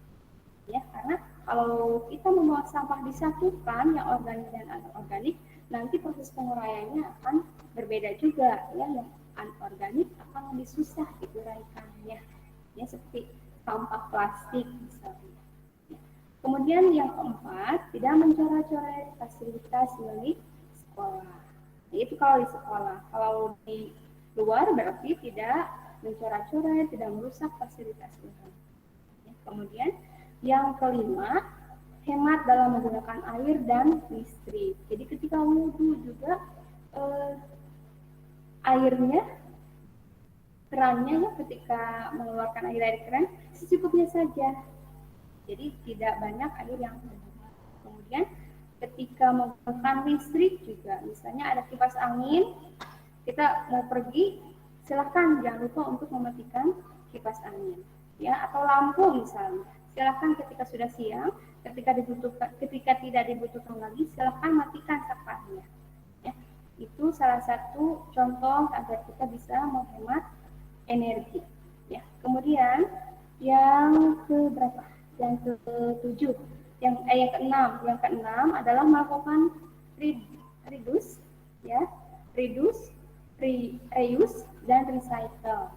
Ya, karena kalau kita membuang sampah disatukan yang organik dan anorganik, nanti proses penguraiannya akan berbeda juga ya. Yang anorganik akan lebih susah diuraikannya. Ya, seperti sampah plastik misalnya. Ya. Kemudian yang keempat, tidak mencoret-coret fasilitas milik sekolah. Nah, itu kalau di sekolah. Kalau di luar berarti tidak mencoret-coret, tidak merusak fasilitas umum. Ya, kemudian yang kelima, hemat dalam menggunakan air dan listrik. Jadi ketika wudhu juga airnya, kerannya ya, ketika mengeluarkan air dari keran secukupnya saja. Jadi tidak banyak air yang keluar. Kemudian ketika menggunakan listrik juga, misalnya ada kipas angin, kita mau pergi, silakan jangan lupa untuk mematikan kipas angin, ya, atau lampu misalnya. Silakan ketika sudah siang, ketika tidak dibutuhkan lagi, silakan matikan sampahnya. Ya, itu salah satu contoh agar kita bisa menghemat energi. Ya, kemudian yang ke berapa? Yang ke-7, yang keenam adalah melakukan reduce, ya, reuse dan recycle.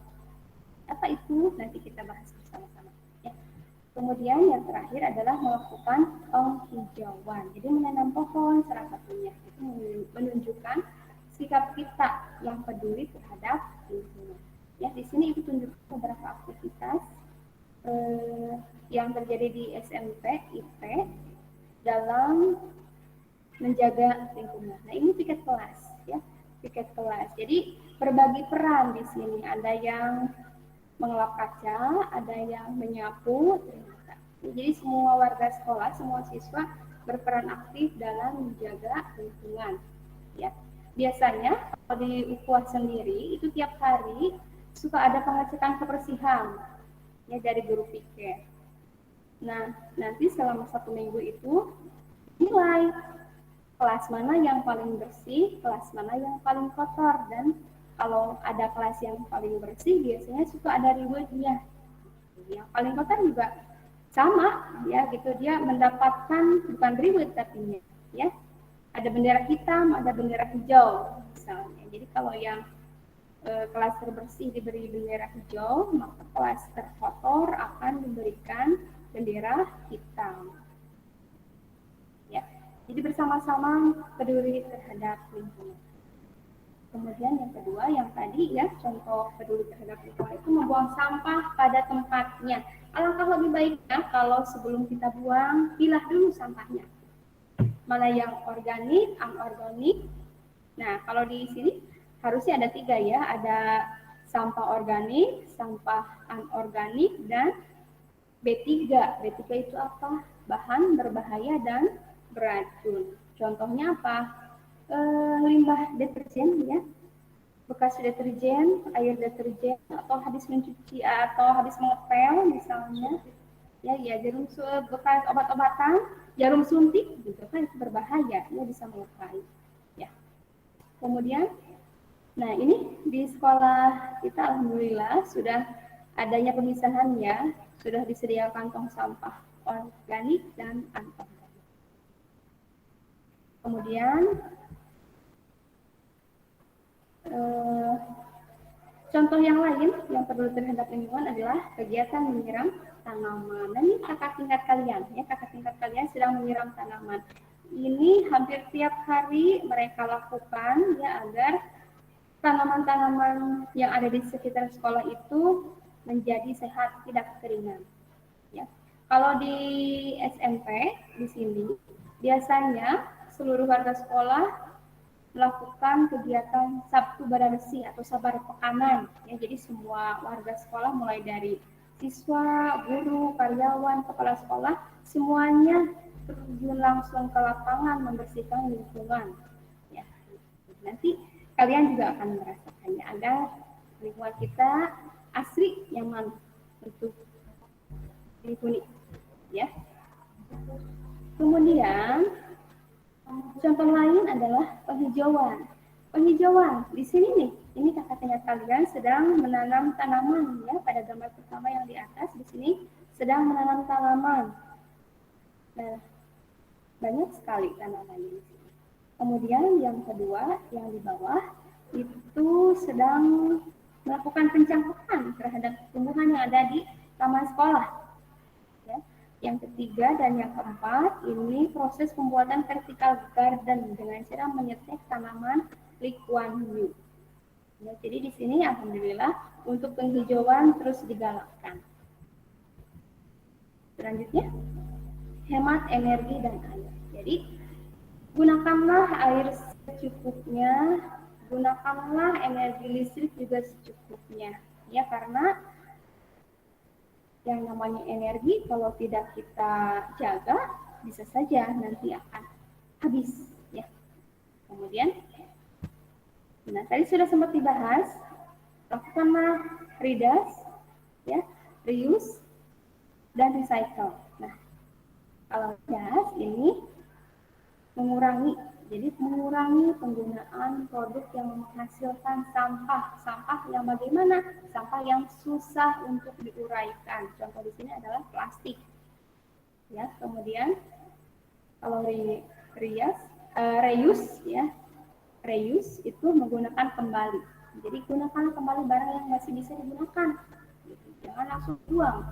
Apa itu? Nanti kita bahas bersama-sama. Ya. Kemudian yang terakhir adalah melakukan penghijauan. Jadi menanam pohon salah satunya. Itu menunjukkan sikap kita yang peduli terhadap lingkungan. Ya, di sini itu tunjukkan beberapa aktivitas yang terjadi di SMP IP dalam menjaga lingkungan. Nah, ini piket kelas, ya, piket kelas. Jadi berbagi peran di sini. Ada yang mengelap kaca, ada yang menyapu. Jadi semua warga sekolah, semua siswa berperan aktif dalam menjaga lingkungan. Ya, biasanya kalau di UKUA sendiri itu tiap hari suka ada pengecekan kebersihan, ya, dari guru piket. Nah, nanti selama 1 minggu itu nilai kelas mana yang paling bersih, kelas mana yang paling kotor, dan kalau ada kelas yang paling bersih biasanya suka ada rewardnya. Yang paling kotor juga sama, ya, gitu, dia mendapatkan bukan reward tapi ya, ada bendera hitam, ada bendera hijau misalnya. Jadi kalau yang kelas terbersih diberi bendera hijau, maka kelas terkotor akan diberikan bendera hitam. Ya, jadi bersama-sama peduli terhadap lingkungan. Kemudian yang kedua, yang tadi ya, contoh peduli terhadap lingkungan itu membuang sampah pada tempatnya. Alangkah lebih baiknya kalau sebelum kita buang, pilah dulu sampahnya. Mana yang organik, anorganik. Nah, kalau di sini harusnya ada 3 ya, ada sampah organik, sampah anorganik, dan B3. B3 itu apa? Bahan berbahaya dan beracun. Contohnya apa? Limbah deterjen, ya, bekas deterjen, air deterjen, atau habis mencuci atau habis mengepel misalnya, ya, jarum bekas obat-obatan, jarum suntik juga kan itu berbahaya, ya, bisa melukai. Ya. Kemudian, nah ini di sekolah kita alhamdulillah sudah adanya pemisahan, ya, sudah disediakan tong sampah organik dan anorganik. Kemudian contoh yang lain yang perlu terhadap lingkungan adalah kegiatan menyiram tanaman. Nah, ini kakak tingkat kalian, ya, kakak tingkat kalian sedang menyiram tanaman. Ini hampir tiap hari mereka lakukan, ya, agar tanaman-tanaman yang ada di sekitar sekolah itu menjadi sehat, tidak kekeringan. Ya. Kalau di SMP di sini biasanya seluruh warga sekolah melakukan kegiatan Sabtu Bara Bersih atau Sabar Pekanan. Ya, jadi semua warga sekolah mulai dari siswa, guru, karyawan, kepala sekolah, semuanya terjun langsung ke lapangan membersihkan lingkungan. Ya, nanti kalian juga akan merasakannya, agar lingkungan kita asri, nyaman untuk dihuni. Ya. Kemudian contoh lain adalah penghijauan. Penghijauan di sini nih, ini kakak tingkat kalian sedang menanam tanaman, ya, pada gambar pertama yang di atas di sini sedang menanam tanaman. Nah, banyak sekali tanaman di sini. Kemudian yang kedua, yang di bawah itu sedang melakukan pencampuran terhadap tumbuhan yang ada di taman sekolah. Ya. Yang ketiga dan yang keempat, ini proses pembuatan vertical garden dengan cara menyetek tanaman Lee Kuan Yew. Ya, jadi di sini alhamdulillah untuk penghijauan terus digalakkan. Selanjutnya, hemat energi dan air. Jadi, gunakanlah air secukupnya, gunakanlah energi listrik juga secukupnya. Ya, karena yang namanya energi kalau tidak kita jaga, bisa saja nanti akan habis. Ya. Kemudian, nah tadi sudah sempat dibahas, lakukanlah reduce, ya, reuse, dan recycle. Nah, kalau gas ini mengurangi, jadi mengurangi penggunaan produk yang menghasilkan sampah. Sampah yang bagaimana? Sampah yang susah untuk diuraikan. Contoh di sini adalah plastik. Ya, kemudian kalau reuse, ya, reuse itu menggunakan kembali. Jadi gunakan kembali barang yang masih bisa digunakan. Jangan langsung buang.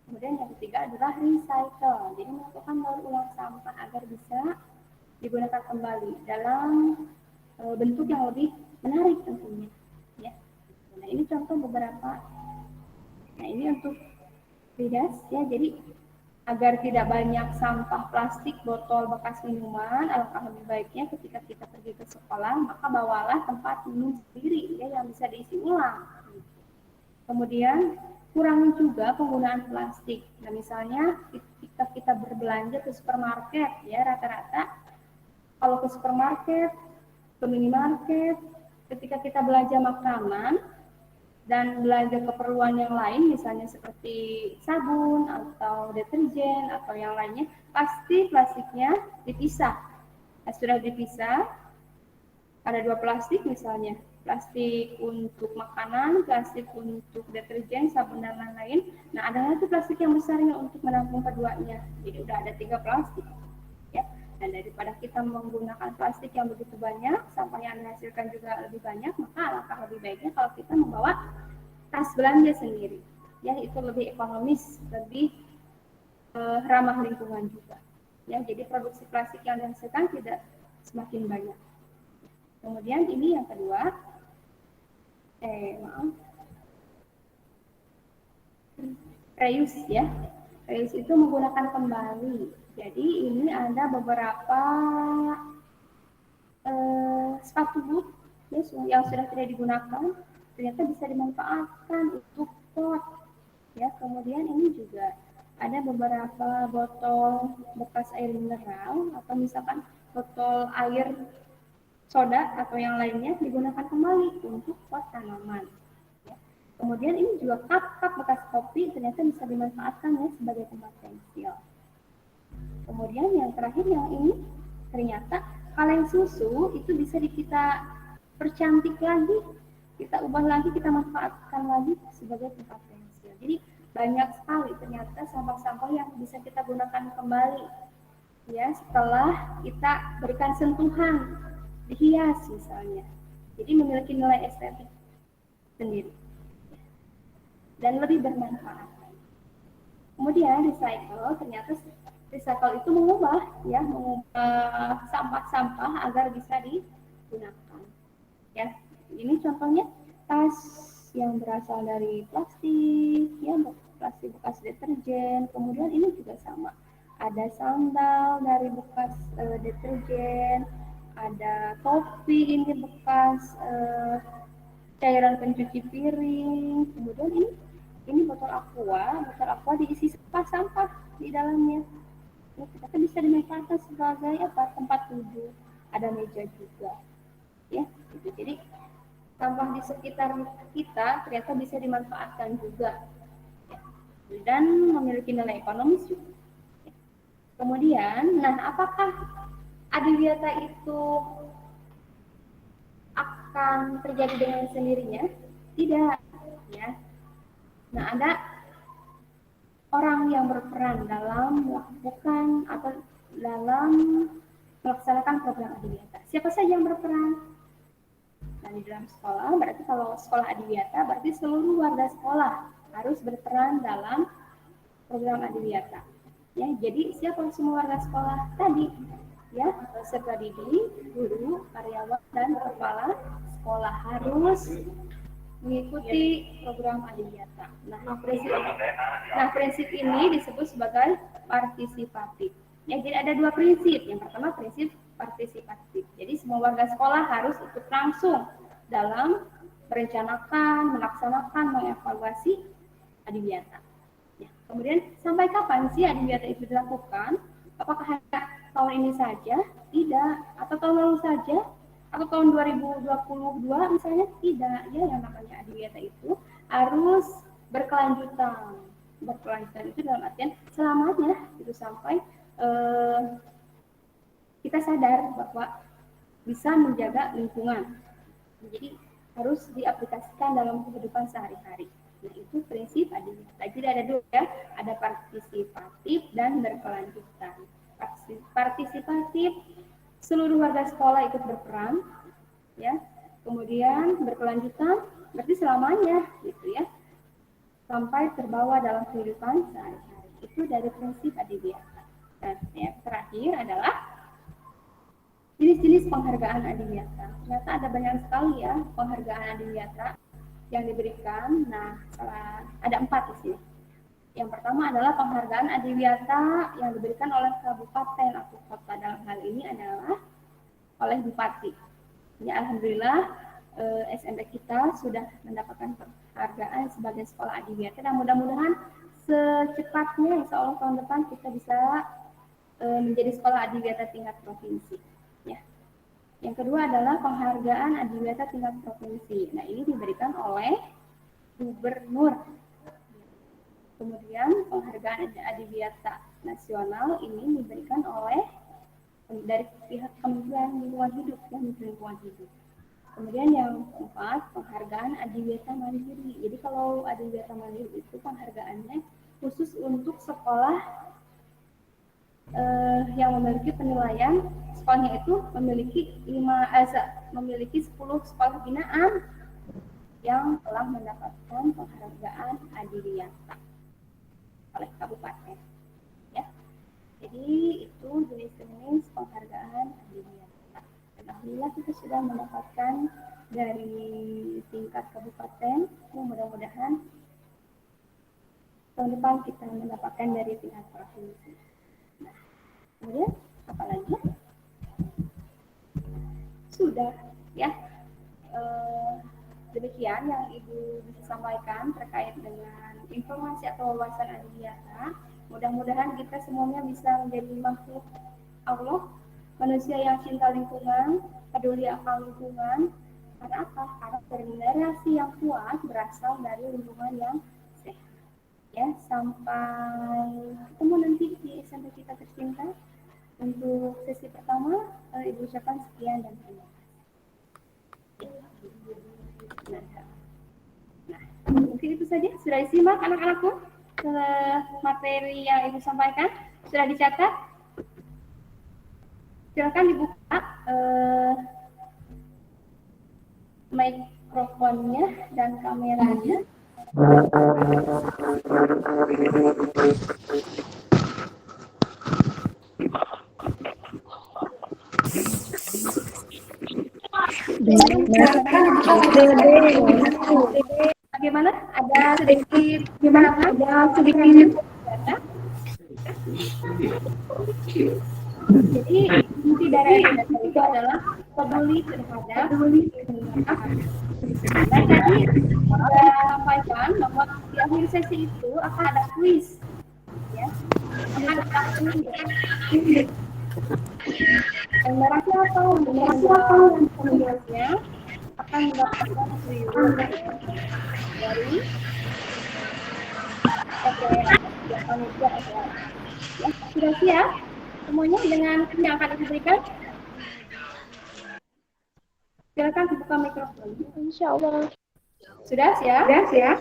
Kemudian yang ketiga adalah recycle. Jadi melakukan daur ulang sampah agar bisa digunakan kembali dalam bentuk yang lebih menarik tentunya. Ya. Nah ini contoh beberapa. Nah ini untuk Ridas ya. Jadi agar tidak banyak sampah plastik, botol bekas minuman, alangkah lebih baiknya ketika kita pergi ke sekolah maka bawalah tempat minum sendiri ya yang bisa diisi ulang. Kemudian kurangi juga penggunaan plastik. Nah, misalnya ketika kita berbelanja ke supermarket, ya rata-rata kalau ke supermarket, ke minimarket, ketika kita belanja makanan dan belanja keperluan yang lain, misalnya seperti sabun atau deterjen atau yang lainnya, pasti plastiknya dipisah. Nah, sudah dipisah, ada 2 plastik misalnya. Plastik untuk makanan, plastik untuk deterjen, sabun dan lain-lain. Nah, ada lagi plastik yang besarnya untuk menampung keduanya. Jadi udah ada 3 plastik. Ya. Dan daripada kita menggunakan plastik yang begitu banyak, sampah yang dihasilkan juga lebih banyak, maka alangkah lebih baiknya kalau kita membawa tas belanja sendiri. Ya, itu lebih ekonomis, lebih ramah lingkungan juga. Ya, jadi produksi plastik yang dihasilkan tidak semakin banyak. Kemudian ini yang kedua, reuse ya. Reuse itu menggunakan kembali. Jadi ini ada beberapa sepatu boot ya, yang sudah tidak digunakan ternyata bisa dimanfaatkan untuk pot. Ya, kemudian ini juga ada beberapa botol bekas air mineral atau misalkan botol air soda atau yang lainnya digunakan kembali untuk pot tanaman. Ya. Kemudian ini juga cup bekas kopi ternyata bisa dimanfaatkan ya sebagai tempat pensil. Kemudian yang terakhir yang ini ternyata kaleng susu itu bisa kita percantik lagi, kita ubah lagi, kita manfaatkan lagi sebagai tempat pensil. Jadi banyak sekali ternyata sampah-sampah yang bisa kita gunakan kembali ya setelah kita berikan sentuhan dihias misalnya, jadi memiliki nilai estetik sendiri dan lebih bermanfaat. Kemudian recycle, ternyata recycle itu mengubah sampah-sampah agar bisa digunakan. Ya, ini contohnya tas yang berasal dari plastik, ya plastik bekas deterjen. Kemudian ini juga sama, ada sandal dari bekas deterjen. Ada topi ini bekas cairan pencuci piring. Kemudian ini botol aqua diisi sampah di dalamnya. Ini kita bisa dimanfaatkan sebagai tempat duduk. Ada meja juga, ya. Gitu. Jadi sampah di sekitar kita ternyata bisa dimanfaatkan juga, ya. Dan memiliki nilai ekonomis juga. Ya. Kemudian, nah apakah adiwiyata itu akan terjadi dengan sendirinya? Tidak, ya. Nah, ada orang yang berperan dalam melakukan atau dalam melaksanakan program Adiwiyata. Siapa saja yang berperan? Nah, di dalam sekolah, berarti kalau sekolah Adiwiyata, berarti seluruh warga sekolah harus berperan dalam program Adiwiyata. Ya, jadi siapa semua warga sekolah tadi? Ya, peserta didik, guru, karyawan, dan kepala sekolah harus mengikuti program Adiwiyata. Prinsip ini disebut sebagai partisipatif. Ya, jadi ada dua prinsip. Yang pertama prinsip partisipatif. Jadi semua warga sekolah harus ikut langsung dalam merencanakan, melaksanakan, mengevaluasi Adiwiyata. Ya, kemudian sampai kapan sih Adiwiyata itu dilakukan? Apakah hanya tahun ini saja? Tidak. Atau tahun lalu saja? Atau tahun 2022 misalnya? Tidak. Ya, yang namanya Adiwiyata itu harus berkelanjutan. Berkelanjutan itu dalam artian selamanya itu sampai kita sadar bahwa bisa menjaga lingkungan. Jadi harus diaplikasikan dalam kehidupan sehari-hari. Nah, itu prinsip Adiwiyata. Jadi ada dua ya, ada partisipatif dan berkelanjutan. Partisipatif, seluruh warga sekolah ikut berperan, ya. Kemudian berkelanjutan, berarti selamanya, gitu ya, sampai terbawa dalam kehidupan sehari-hari. Itu dari prinsip Adiwiyata. Dan yang terakhir adalah jenis-jenis penghargaan Adiwiyata. Ternyata ada banyak sekali ya penghargaan Adiwiyata yang diberikan. Nah, ada 4 di sini. Yang pertama adalah penghargaan Adiwiyata yang diberikan oleh kabupaten atau kota. Dalam hal ini adalah oleh bupati. Ya, alhamdulillah SMP kita sudah mendapatkan penghargaan sebagai sekolah Adiwiyata. Dan mudah-mudahan secepatnya, insya Allah tahun depan kita bisa menjadi sekolah Adiwiyata tingkat provinsi. Ya. Yang kedua adalah penghargaan Adiwiyata tingkat provinsi. Nah, ini diberikan oleh gubernur. Kemudian penghargaan Adiwiyata nasional ini diberikan oleh dari pihak Kementerian Lingkungan Hidup dan Lingkungan Hidup. Kemudian yang keempat, penghargaan Adiwiyata Mandiri. Jadi kalau Adiwiyata Mandiri itu penghargaannya khusus untuk sekolah yang memiliki penilaian, sekolahnya itu memiliki 10 sekolah binaan yang telah mendapatkan penghargaan Adiwiyata oleh kabupaten. Ya. Jadi itu jenis-jenis penghargaan Adiwiyata. Dan alhamdulillah kita sudah mendapatkan dari tingkat kabupaten. Mudah-mudahan tahun depan kita mendapatkan dari tingkat provinsi. Nah, kemudian apa lagi? Sudah ya. Demikian yang Ibu bisa sampaikan terkait dengan informasi atau wawasan Adiwiyata. Mudah-mudahan kita semuanya bisa menjadi makhluk Allah, manusia yang cinta lingkungan, peduli akan lingkungan. Karena apa? Karena generasi yang kuat berasal dari lingkungan yang sehat. Ya, sampai ketemu nanti di SMP kita tercinta. Untuk sesi pertama, Ibu ucapkan sekian dan terima kasih. Nah, mungkin itu saja. Sudah disimak anak-anakku materi yang Ibu sampaikan? Sudah dicatat? Silakan dibuka mikrofonnya dan kameranya. Bagaimana? Ada sedikit Jadi inti dari data itu adalah peduli terhadap lingkungan. Dan tadi sudah sampaikan bahwa di akhir sesi itu akan ada kuis, ya. Akan ada kuis. Dan barang siapa yang menjawabnya akan mendapatkan reward dari panitia acara. Ya, sudah siap semuanya dengan yang akan diberikan? Silakan dibuka mikrofon. Insya Allah. Sudah siap? Sudah siap.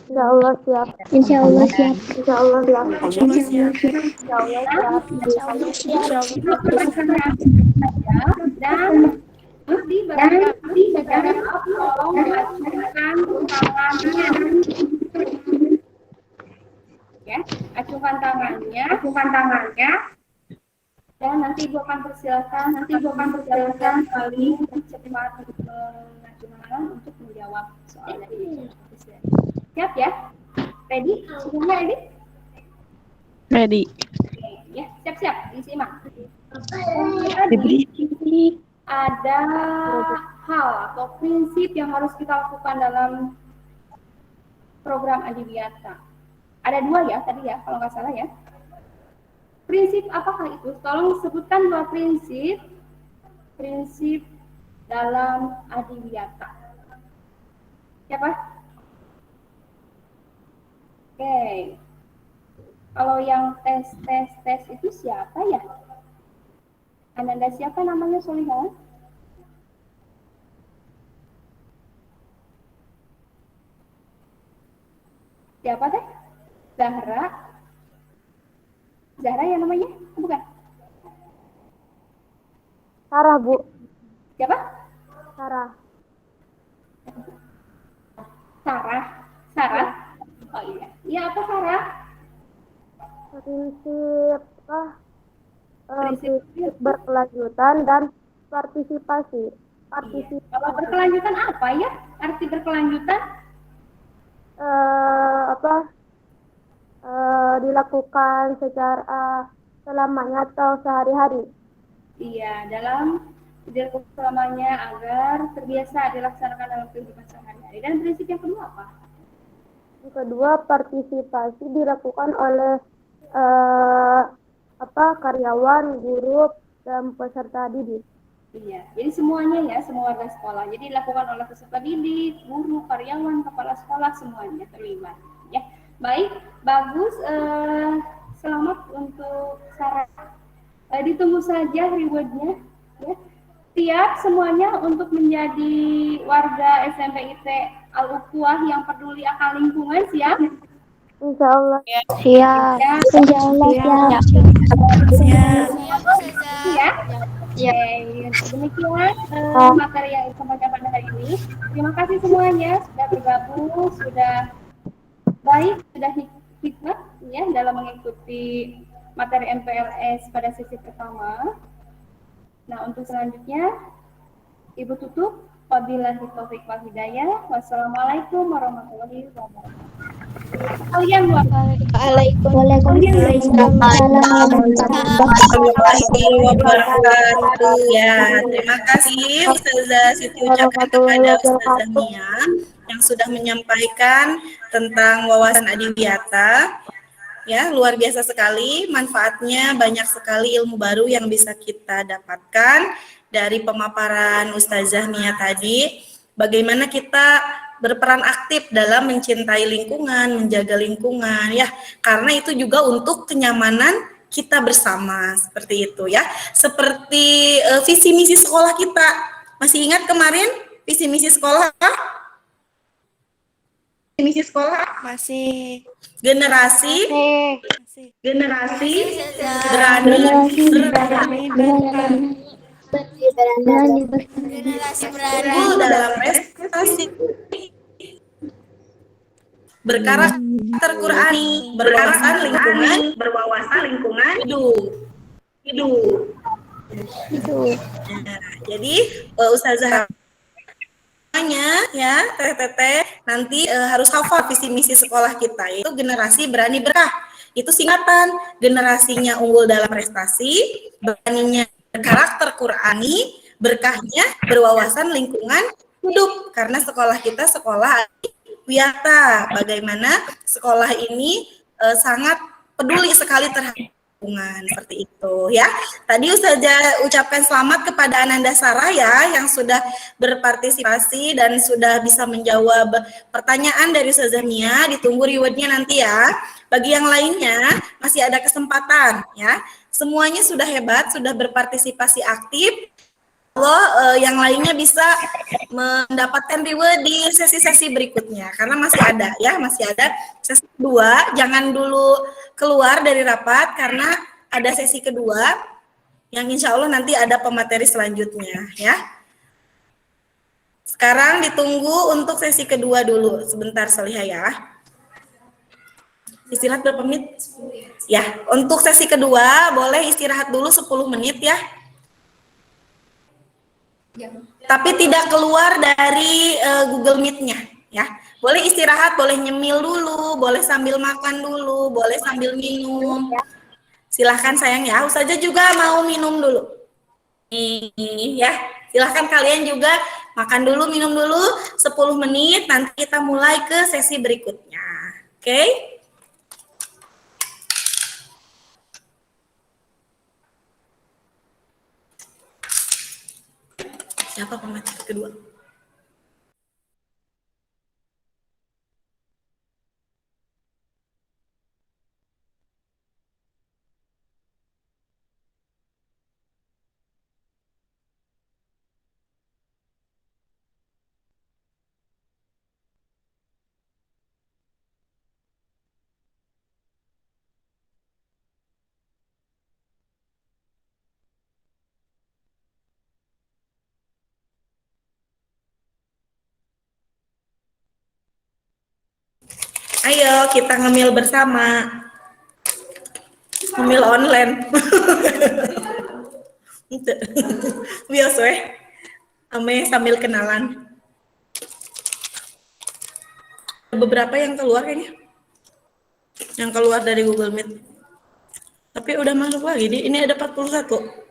Insya Allah siap. Insya Allah siap. Insya Allah siap. Insya Allah siap. Itu pelaksanaan saja dan nanti barangkali saudara tolong acungkan tangannya, ya, acungkan tangannya, dan nanti Ibu akan persilakan paling cepat mengacungkan tangan untuk menjawab soal dari siap ya? Ready? Semuanya ready? Ready. Oke, ya, siap-siap, disimak. Tadi ada hal atau prinsip yang harus kita lakukan dalam program Adiwiyata. Ada 2 ya tadi ya, kalau nggak salah ya. Prinsip apakah itu? Tolong sebutkan 2 prinsip dalam Adiwiyata. Siapa? Oke. Kalau yang tes itu siapa ya? Ananda siapa namanya, Solihah? Siapa teh? Zahra. Zahra ya namanya? Bukan. Sarah, Bu. Siapa? Sarah. Sarah. Oh iya. Iya, apa Sarah? Prinsip Prinsip berkelanjutan dan partisipasi. Kalau berkelanjutan apa ya? Arti berkelanjutan? Dilakukan secara selamanya atau sehari-hari. Iya, dalam dilakukan selamanya agar terbiasa dilaksanakan dalam kehidupan sehari-hari. Dan prinsip yang kedua apa? Yang kedua, partisipasi dilakukan oleh karyawan, guru, dan peserta didik. Iya, jadi semuanya ya, semua warga sekolah. Jadi dilakukan oleh peserta didik, guru, karyawan, kepala sekolah, semuanya terlibat. Ya, baik, bagus. Selamat untuk Sarah. Ditunggu saja rewardnya. Ya. Siap semuanya untuk menjadi warga SMPIT Al-Ukhwah yang peduli akan lingkungan, siap? Insya Allah. Siap. Insya Allah siap. Ya. Demikian materi yang disampaikan pada hari ini. Terima kasih semuanya sudah bergabung, sudah baik, sudah hikmat ya dalam mengikuti materi MPLS pada sesi pertama. Nah, untuk selanjutnya Ibu tutup. Wabillahi taufiq wal hidayah. Wassalamualaikum warahmatullahi wabarakatuh. Kalian Waalaikumsalam warahmatullahi wabarakatuh. Ya, terima kasih Ustazah Siti ucapkan kepada Ustazah Mia yang sudah menyampaikan tentang wawasan Adiwiyata. Ya, luar biasa sekali, manfaatnya banyak sekali ilmu baru yang bisa kita dapatkan dari pemaparan Ustazah Mia tadi. Bagaimana kita berperan aktif dalam mencintai lingkungan, menjaga lingkungan, ya, karena itu juga untuk kenyamanan kita bersama, seperti itu ya. Seperti visi misi sekolah kita, masih ingat kemarin visi misi sekolah? Misi sekolah Masih. generasi berani unggul dalam prestasi, berkarakter Qurani, berwawasan lingkungan hidup. Nah, jadi Ustazah ya, teteh nanti harus hafal visi misi sekolah kita, yaitu generasi berani berkah. Itu singkatan, generasinya unggul dalam prestasi, beraninya berkarakter Qurani, berkahnya berwawasan lingkungan hidup. Karena sekolah kita sekolah Adiwiyata. Bagaimana sekolah ini sangat peduli sekali terhadap lingkungan, seperti itu ya. Tadi Ustazah ucapkan selamat kepada Ananda Sarah ya yang sudah berpartisipasi dan sudah bisa menjawab pertanyaan dari Ustazah Mia. Ditunggu rewardnya nanti ya. Bagi yang lainnya masih ada kesempatan ya. Semuanya sudah hebat, sudah berpartisipasi aktif. Allah yang lainnya bisa mendapatkan reward di sesi-sesi berikutnya karena masih ada ya, masih ada sesi kedua. Jangan dulu keluar dari rapat karena ada sesi kedua yang insya Allah nanti ada pemateri selanjutnya ya. Sekarang ditunggu untuk sesi kedua dulu. Sebentar Soliha ya. Istirahat berapa menit? Ya, untuk sesi kedua boleh istirahat dulu 10 menit ya. Tapi tidak keluar dari Google Meet-nya ya. Boleh istirahat, boleh nyemil dulu, boleh sambil makan dulu, boleh sambil minum. Silahkan sayang ya. Ustazah juga mau minum dulu. Nih ya. Silahkan kalian juga makan dulu, minum dulu 10 menit. Nanti kita mulai ke sesi berikutnya. Oke? Siapa pemateri kedua? Ayo kita ngemil bersama. Ngemil online. Biasa ya. Ame sambil kenalan. Beberapa yang keluar kayaknya. Yang keluar dari Google Meet. Tapi udah masuk lagi. Ini ada 41.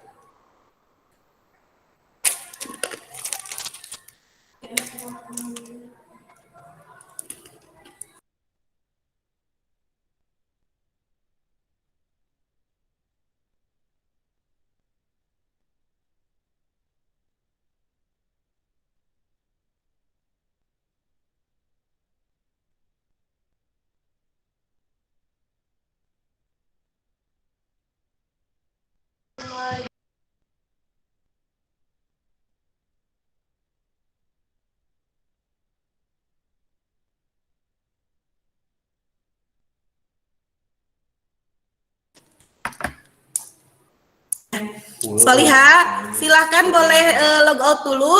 Soliha, silakan boleh log out dulu.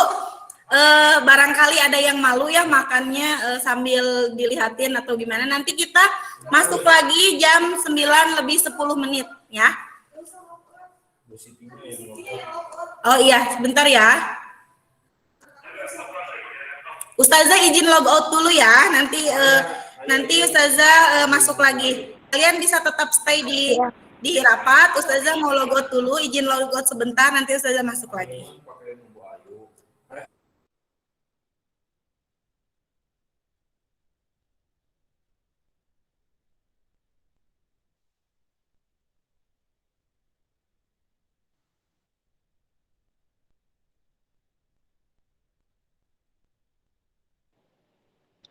Barangkali ada yang malu ya makannya sambil dilihatin atau gimana. Nanti kita masuk lagi jam 9 lebih 10 menit ya. Oh iya, sebentar ya. Ustazah izin log out dulu ya. Nanti Ustazah masuk lagi. Kalian bisa tetap stay di rapat. Ustazah mau logout dulu, izin logout sebentar, nanti Ustazah masuk lagi.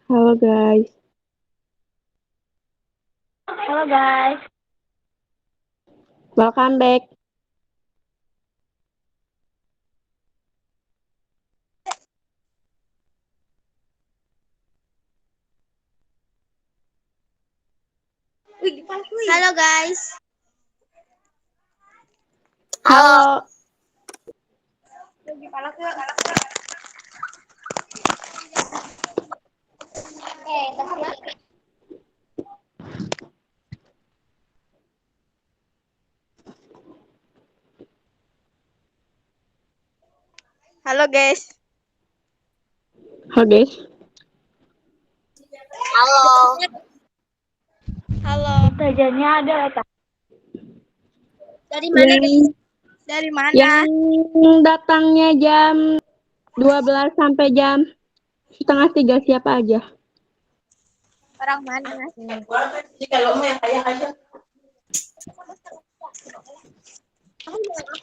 Halo guys. Halo guys. Welcome back. Halo guys. Halo. Halo guys. Halo guys. Halo. Halo. Tajanya ada tak? Dari mana guys? Dari mana? Yang datangnya jam 12 sampai jam setengah 3 siapa aja? Orang mana? Kalau mau yang kaya aja.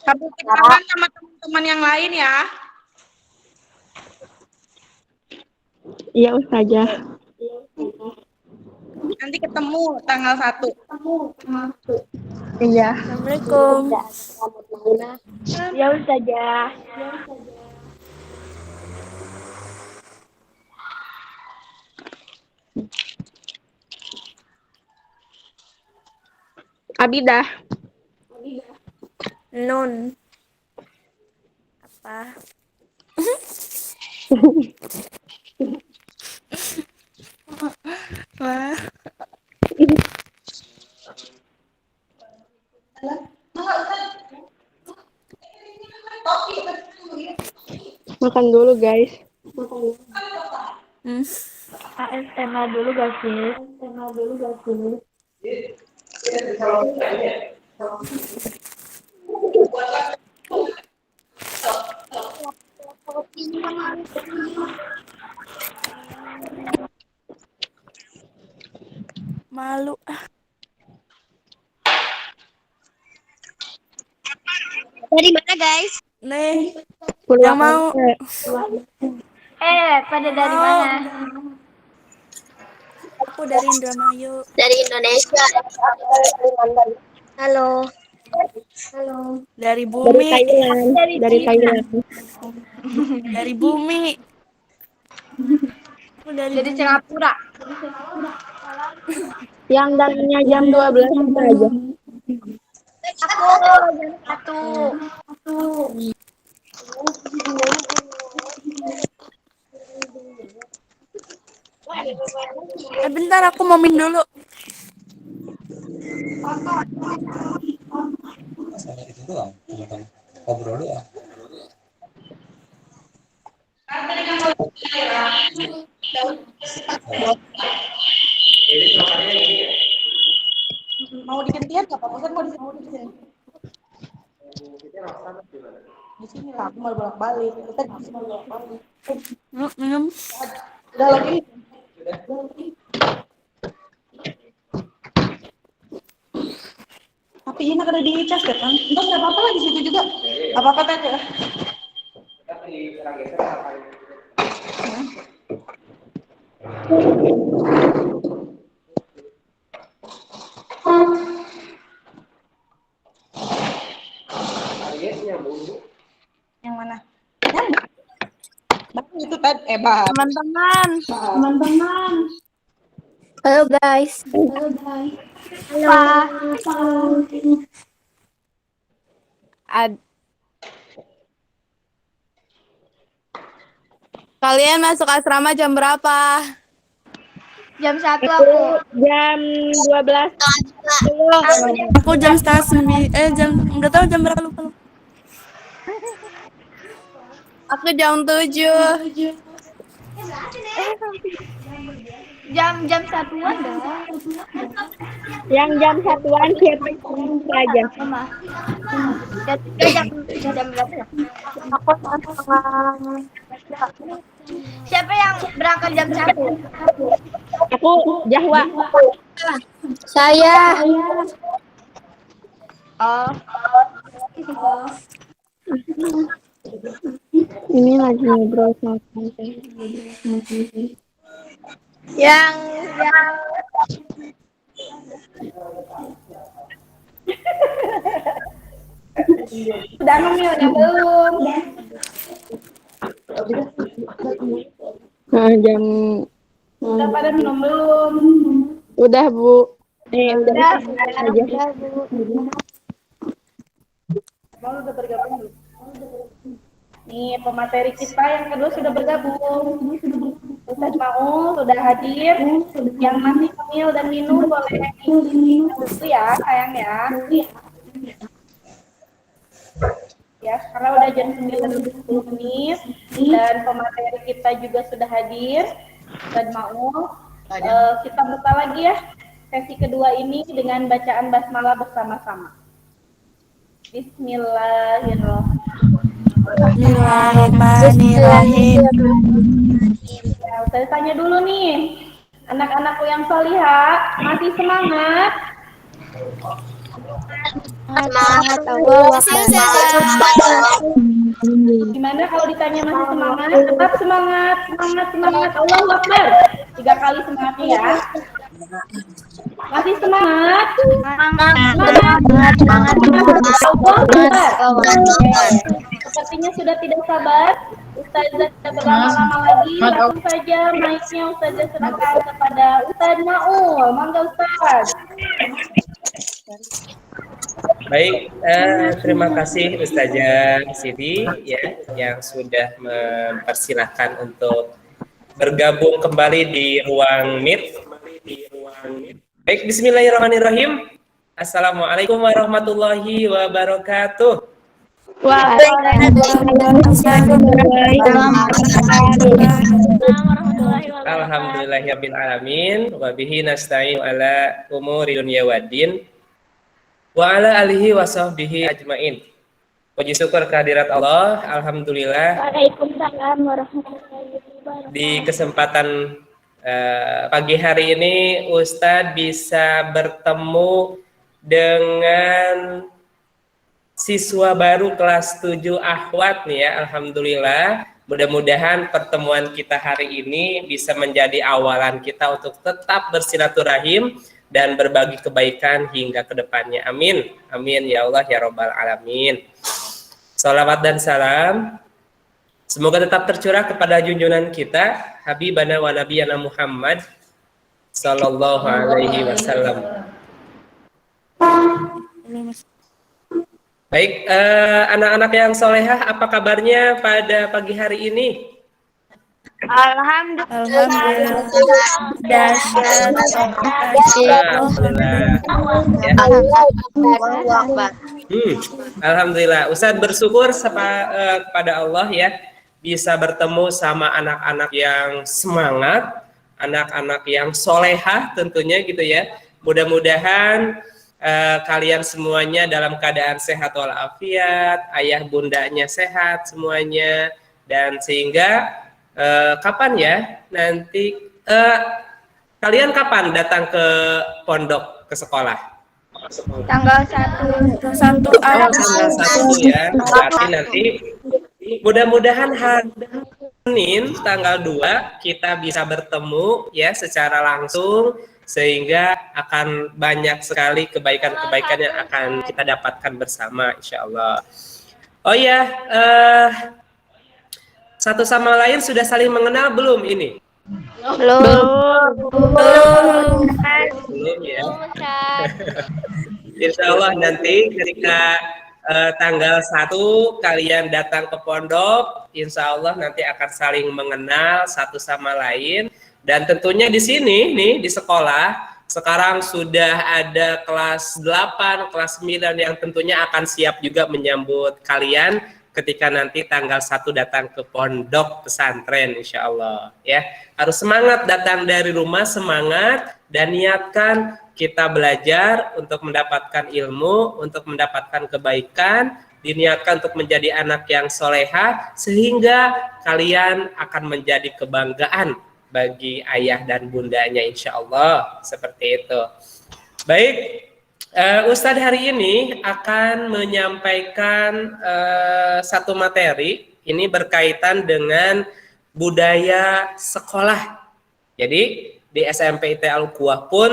Kamu kenalan sama teman-teman yang lain ya. Iya Ustazah. Nanti ketemu tanggal 1. Iya. Assalamualaikum. Ya Ustazah. Abidah. Nun. Apa? Wah. Makan dulu, guys. ASMR dulu gak sih? Malu. Dari mana guys? Nih, Purwakarta. yang mau. Pada dari mana? Aku dari Indramayu. Dari Indonesia. Halo. Dari Dari bumi. Thailand. Dari Thailand. Dari bumi. Aku dari Dari bumi. Singapura. Yang datangnya jam 12 apa aja? Aku jam 1. Bentar aku mau min dulu. Itu doang, bukan ngobrol doang. Mau digantian nggak Pak? Kan mau digantian. Di sini lah, aku mau bolak-balik. Kita di sini bolak-balik. Minum. Udah lagi. Tapi ini ada di cas ya kan? Enggak apa-apa lah di situ juga. Apa-apa aja. Yang mana? Yang Bang itu tadi Bang. Teman-teman. Halo guys. Kalian masuk asrama jam berapa? Jam 1 aku. Jam 12. Aku jam setengah 9. Jam nggak tahu jam berapa lupa. Aku jam 7. Jam 1-an dong. Yang jam 1-an siapa yang aja? Jam berapa ya? Siapa yang berangkat jam 1? Aku Jahwa. Saya. Oh. Ini lagi ngobrol sama tante. Yang Udah ngemil ya belum? Nah, jam Udah pada minum belum? udah Bu. Udah aja. Mau udah bergabung belum? Nih pemateri kita yang kedua sudah bergabung. Ustaz Mau sudah hadir. Yang masih ngemil dan minum boleh minum dulu ya sayang ya. Ya, karena udah jam 9:10 dan pemateri kita juga sudah hadir dan mau kita buka lagi ya sesi kedua ini dengan bacaan basmalah bersama-sama. Bismillahirrahmanirrahim. Nah, saya tanya dulu nih, anak-anakku yang solihah masih semangat? semangat Allah. Gimana kalau ditanya masih semangat? Tetap semangat, semangat, semangat. Allahu Akbar. 3 kali semangatnya ya. Masih semangat? Semangat. Allahu Akbar. Sepertinya sudah tidak sabar. Ustazah tidak berlama-lama lagi. Langsung saja mic-nya Ustazah serahkan kepada Ustaz Maul. Mangga Ustaz. Baik, terima kasih Ustazah Siti ya yang sudah mempersilahkan untuk bergabung kembali di ruang Meet. Baik, bismillahirrahmanirrahim. Assalamualaikum warahmatullahi wabarakatuh. Alhamdulillahirabbil alamin wa bihi nasta'in ala umuri dunya waddin wa ala alihi wa sahbihi ajmain. Puji syukur kehadirat Allah, alhamdulillah. Waalaikumsalam warahmatullahi wabarakatuh. Di kesempatan pagi hari ini Ustadz bisa bertemu dengan siswa baru kelas 7 Akhwat nih ya, alhamdulillah. Mudah-mudahan pertemuan kita hari ini bisa menjadi awalan kita untuk tetap bersilaturahim dan berbagi kebaikan hingga ke depannya. Amin. Amin ya Allah ya Rabbal alamin. Salawat dan salam semoga tetap tercurah kepada junjungan kita Habibana wa Nabiyana Muhammad sallallahu alaihi wasallam. Baik, anak-anak yang solehah, apa kabarnya pada pagi hari ini? Alhamdulillah. Alhamdulillah. Ustadz bersyukur kepada Allah ya bisa bertemu sama anak-anak yang semangat, anak-anak yang solehah tentunya gitu ya. Mudah-mudahan kalian semuanya dalam keadaan sehat walafiat, ayah bundanya sehat semuanya, dan sehingga kapan ya nanti kalian kapan datang ke pondok, ke sekolah? Tanggal 1 ya. Berarti nanti mudah-mudahan hari Senin tanggal 2 kita bisa bertemu ya secara langsung, sehingga akan banyak sekali kebaikan-kebaikan yang akan kita dapatkan bersama insya Allah. Oh ya, satu sama lain sudah saling mengenal belum ini? Belum ya. Insya Allah nanti ketika tanggal 1 kalian datang ke pondok, insya Allah nanti akan saling mengenal satu sama lain. Dan tentunya di sini nih di sekolah sekarang sudah ada kelas 8, kelas 9 yang tentunya akan siap juga menyambut kalian ketika nanti tanggal 1 datang ke pondok pesantren insya Allah ya. Harus semangat datang dari rumah, semangat dan niatkan kita belajar untuk mendapatkan ilmu, untuk mendapatkan kebaikan, diniatkan untuk menjadi anak yang solehah sehingga kalian akan menjadi kebanggaan bagi ayah dan bundanya insya Allah, seperti itu. Baik, Ustadz hari ini akan menyampaikan satu materi, ini berkaitan dengan budaya sekolah. Jadi di SMP IT Al-Quwah pun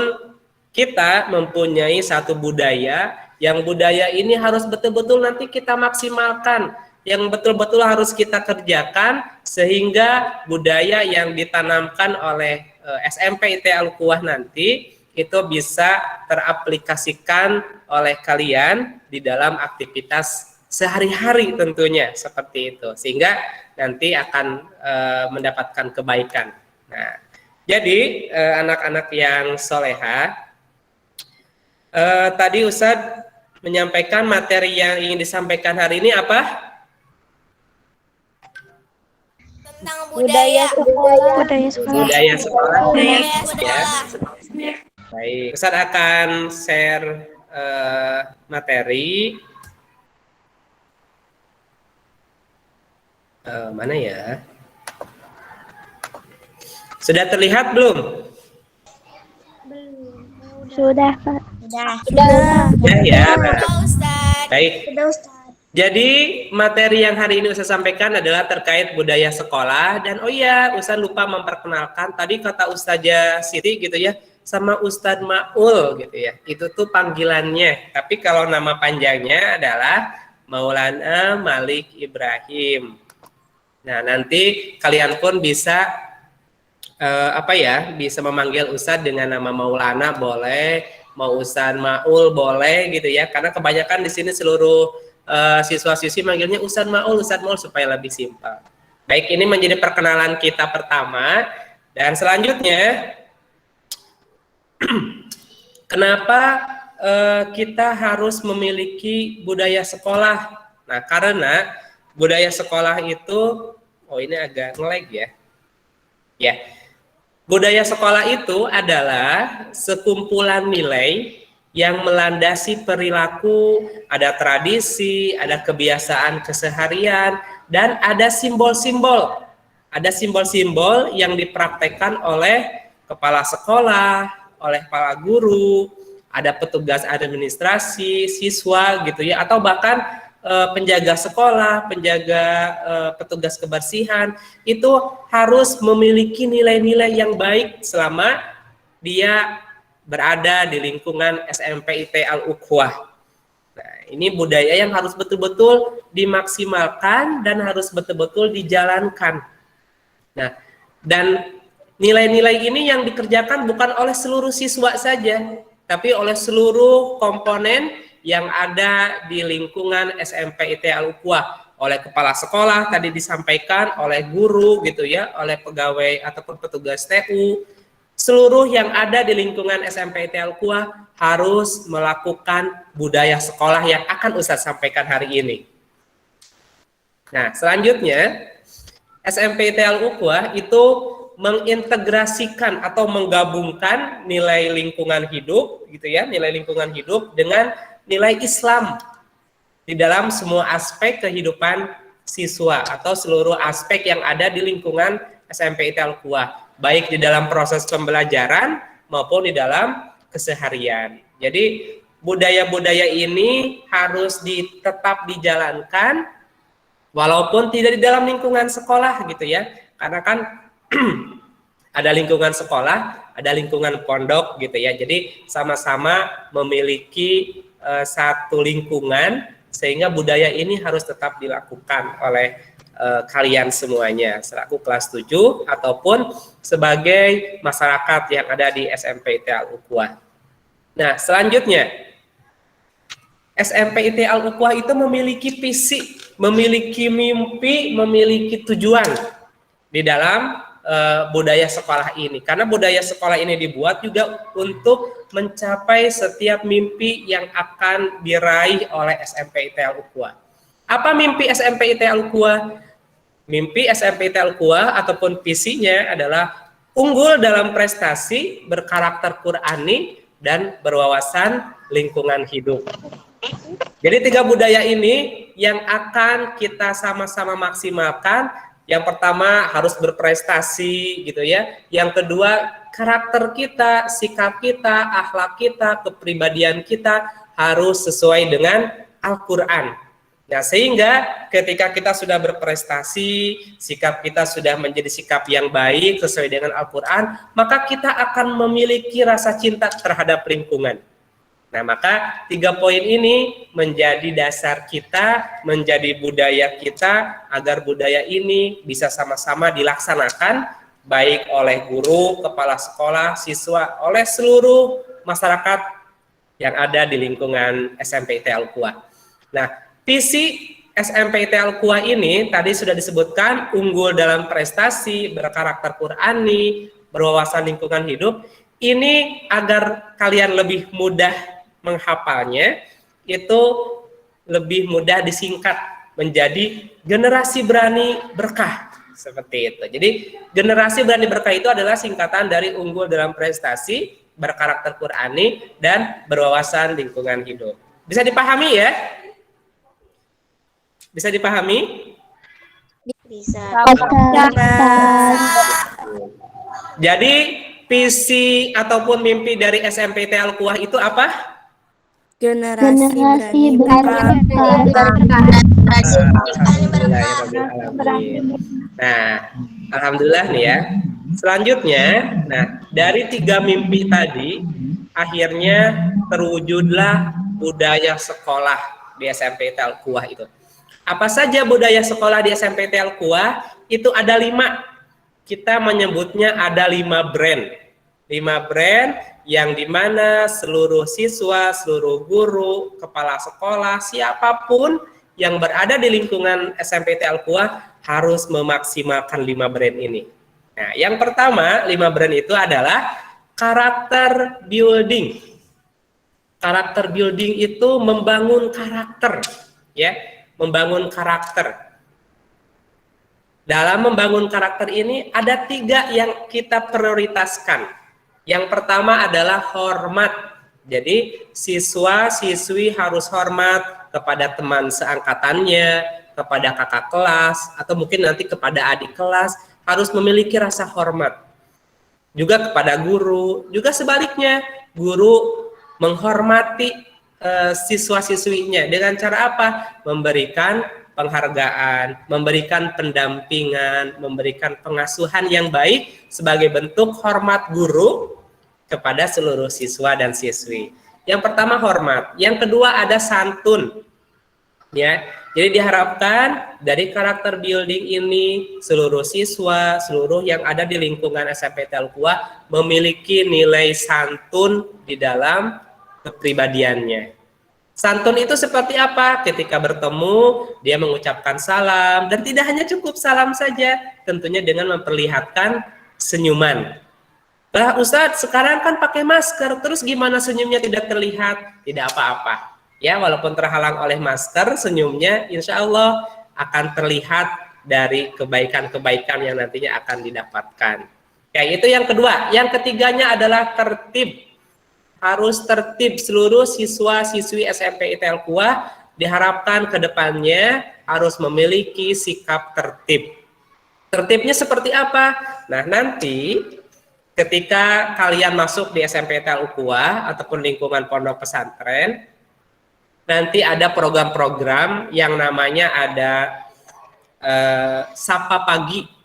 kita mempunyai satu budaya, yang budaya ini harus betul-betul nanti kita maksimalkan, yang betul-betul harus kita kerjakan sehingga budaya yang ditanamkan oleh SMP IT Al-Quwah nanti itu bisa teraplikasikan oleh kalian di dalam aktivitas sehari-hari tentunya seperti itu, sehingga nanti akan mendapatkan kebaikan. Nah, jadi anak-anak yang solehah, tadi Ustadz menyampaikan materi yang ingin disampaikan hari ini apa? Tentang budaya sekolah. Budaya sekolah. Ya. Baik, Ustadz akan share materi. Mana ya? Sudah terlihat belum? Sudah, Pak. Ya. Ustaz. Baik. Jadi materi yang hari ini Ustaz sampaikan adalah terkait budaya sekolah. Dan oh ya, Ustaz lupa memperkenalkan, tadi kata Ustazah Siti gitu ya, sama Ustadz Ma'ul gitu ya, itu tuh panggilannya. Tapi kalau nama panjangnya adalah Maulana Malik Ibrahim. Nah nanti kalian pun bisa bisa memanggil Ustadz dengan nama Maulana boleh, mau Ustaz Maul boleh gitu ya, karena kebanyakan di sini seluruh siswa-siswi manggilnya Ustaz Maul supaya lebih simpel. Baik, ini menjadi perkenalan kita pertama, dan selanjutnya kenapa kita harus memiliki budaya sekolah? Nah, karena budaya sekolah itu, oh ini agak nge-lag ya. Ya, budaya sekolah itu adalah sekumpulan nilai yang melandasi perilaku, ada tradisi, ada kebiasaan keseharian, dan ada simbol-simbol. Ada simbol-simbol yang dipraktekkan oleh kepala sekolah, oleh kepala guru, ada petugas administrasi, siswa gitu ya, atau bahkan penjaga sekolah, penjaga petugas kebersihan, itu harus memiliki nilai-nilai yang baik selama dia berada di lingkungan SMPIT Al-Ukhwah. Nah, ini budaya yang harus betul-betul dimaksimalkan dan harus betul-betul dijalankan. Nah, dan nilai-nilai ini yang dikerjakan bukan oleh seluruh siswa saja, tapi oleh seluruh komponen yang ada di lingkungan SMPIT Al-Ukhwah, oleh kepala sekolah tadi disampaikan, oleh guru gitu ya, oleh pegawai ataupun petugas TU, seluruh yang ada di lingkungan SMPIT Al-Ukhwah harus melakukan budaya sekolah yang akan Ustaz sampaikan hari ini. Nah, selanjutnya SMPIT Al-Ukhwah itu mengintegrasikan atau menggabungkan nilai lingkungan hidup gitu ya, nilai lingkungan hidup dengan nilai Islam di dalam semua aspek kehidupan siswa atau seluruh aspek yang ada di lingkungan SMPIT Al-Ukhwah, baik di dalam proses pembelajaran maupun di dalam keseharian. Jadi budaya-budaya ini harus tetap dijalankan walaupun tidak di dalam lingkungan sekolah gitu ya, karena kan ada lingkungan sekolah, ada lingkungan pondok gitu ya. Jadi sama-sama memiliki satu lingkungan, sehingga budaya ini harus tetap dilakukan oleh kalian semuanya selaku kelas 7 ataupun sebagai masyarakat yang ada di SMPIT Al-Ukhwah. Nah, selanjutnya SMPIT Al-Ukhwah itu memiliki visi, memiliki mimpi, memiliki tujuan di dalam budaya sekolah ini, karena budaya sekolah ini dibuat juga untuk mencapai setiap mimpi yang akan diraih oleh SMPIT Al-Ukhwah. Apa mimpi SMPIT Al-Ukhwah? Mimpi SMPIT Al-Ukhwah ataupun visinya adalah unggul dalam prestasi, berkarakter Qur'ani, dan berwawasan lingkungan hidup. Jadi 3 budaya ini yang akan kita sama-sama maksimalkan. Yang pertama harus berprestasi gitu ya. Yang kedua karakter kita, sikap kita, akhlak kita, kepribadian kita harus sesuai dengan Al-Quran. Nah, sehingga ketika kita sudah berprestasi, sikap kita sudah menjadi sikap yang baik sesuai dengan Al-Quran, maka kita akan memiliki rasa cinta terhadap lingkungan. Nah, maka 3 poin ini menjadi dasar kita, menjadi budaya kita, agar budaya ini bisa sama-sama dilaksanakan baik oleh guru, kepala sekolah, siswa, oleh seluruh masyarakat yang ada di lingkungan SMPIT Al-Ukhwah. Nah, visi SMPIT Al-Ukhwah ini tadi sudah disebutkan, unggul dalam prestasi, berkarakter Qur'ani, berwawasan lingkungan hidup. Ini agar kalian lebih mudah menghafalnya, itu lebih mudah disingkat menjadi generasi berani berkah, seperti itu. Jadi generasi berani berkah itu adalah singkatan dari unggul dalam prestasi, berkarakter Qur'ani, dan berwawasan lingkungan hidup. Bisa dipahami ya? Bisa dipahami? Bisa. Jadi visi ataupun mimpi dari SMPIT Al-Ukhwah itu apa? Generasi Nah, alhamdulillah nih ya. Selanjutnya, nah dari 3 mimpi tadi, akhirnya terwujudlah budaya sekolah di SMPIT Al-Ukhwah itu. Apa saja budaya sekolah di SMPIT Al-Ukhwah? Itu ada 5. Kita menyebutnya ada 5 brand. 5 brand yang dimana seluruh siswa, seluruh guru, kepala sekolah, siapapun yang berada di lingkungan SMPT Al-Quwah harus memaksimalkan 5 brand ini. Nah, yang pertama 5 brand itu adalah karakter building. Karakter building itu membangun karakter, ya, membangun karakter. Dalam membangun karakter ini ada 3 yang kita prioritaskan. Yang pertama adalah hormat. Jadi siswa-siswi harus hormat kepada teman seangkatannya, kepada kakak kelas, atau mungkin nanti kepada adik kelas, harus memiliki rasa hormat. Juga kepada guru, juga sebaliknya, guru menghormati siswa-siswinya dengan cara apa? Memberikan penghargaan, memberikan pendampingan, memberikan pengasuhan yang baik sebagai bentuk hormat guru kepada seluruh siswa dan siswi. Yang pertama hormat, yang kedua ada santun. Ya, jadi diharapkan dari karakter building ini seluruh siswa, seluruh yang ada di lingkungan SMPT Al-Quwah memiliki nilai santun di dalam kepribadiannya. Santun itu seperti apa? Ketika bertemu, dia mengucapkan salam, dan tidak hanya cukup salam saja, tentunya dengan memperlihatkan senyuman. Lah Ustadz, sekarang kan pakai masker, terus gimana senyumnya tidak terlihat? Tidak apa-apa. Ya, walaupun terhalang oleh masker, senyumnya insya Allah akan terlihat dari kebaikan-kebaikan yang nantinya akan didapatkan. Ya, itu yang kedua. Yang ketiganya adalah tertib. Harus tertib, seluruh siswa-siswi SMPT Al-Quwah diharapkan ke depannya harus memiliki sikap tertib. Tertibnya seperti apa? Nah, nanti ketika kalian masuk di SMPT Al-Quwah ataupun lingkungan pondok pesantren, nanti ada program-program yang namanya ada Sapa Pagi.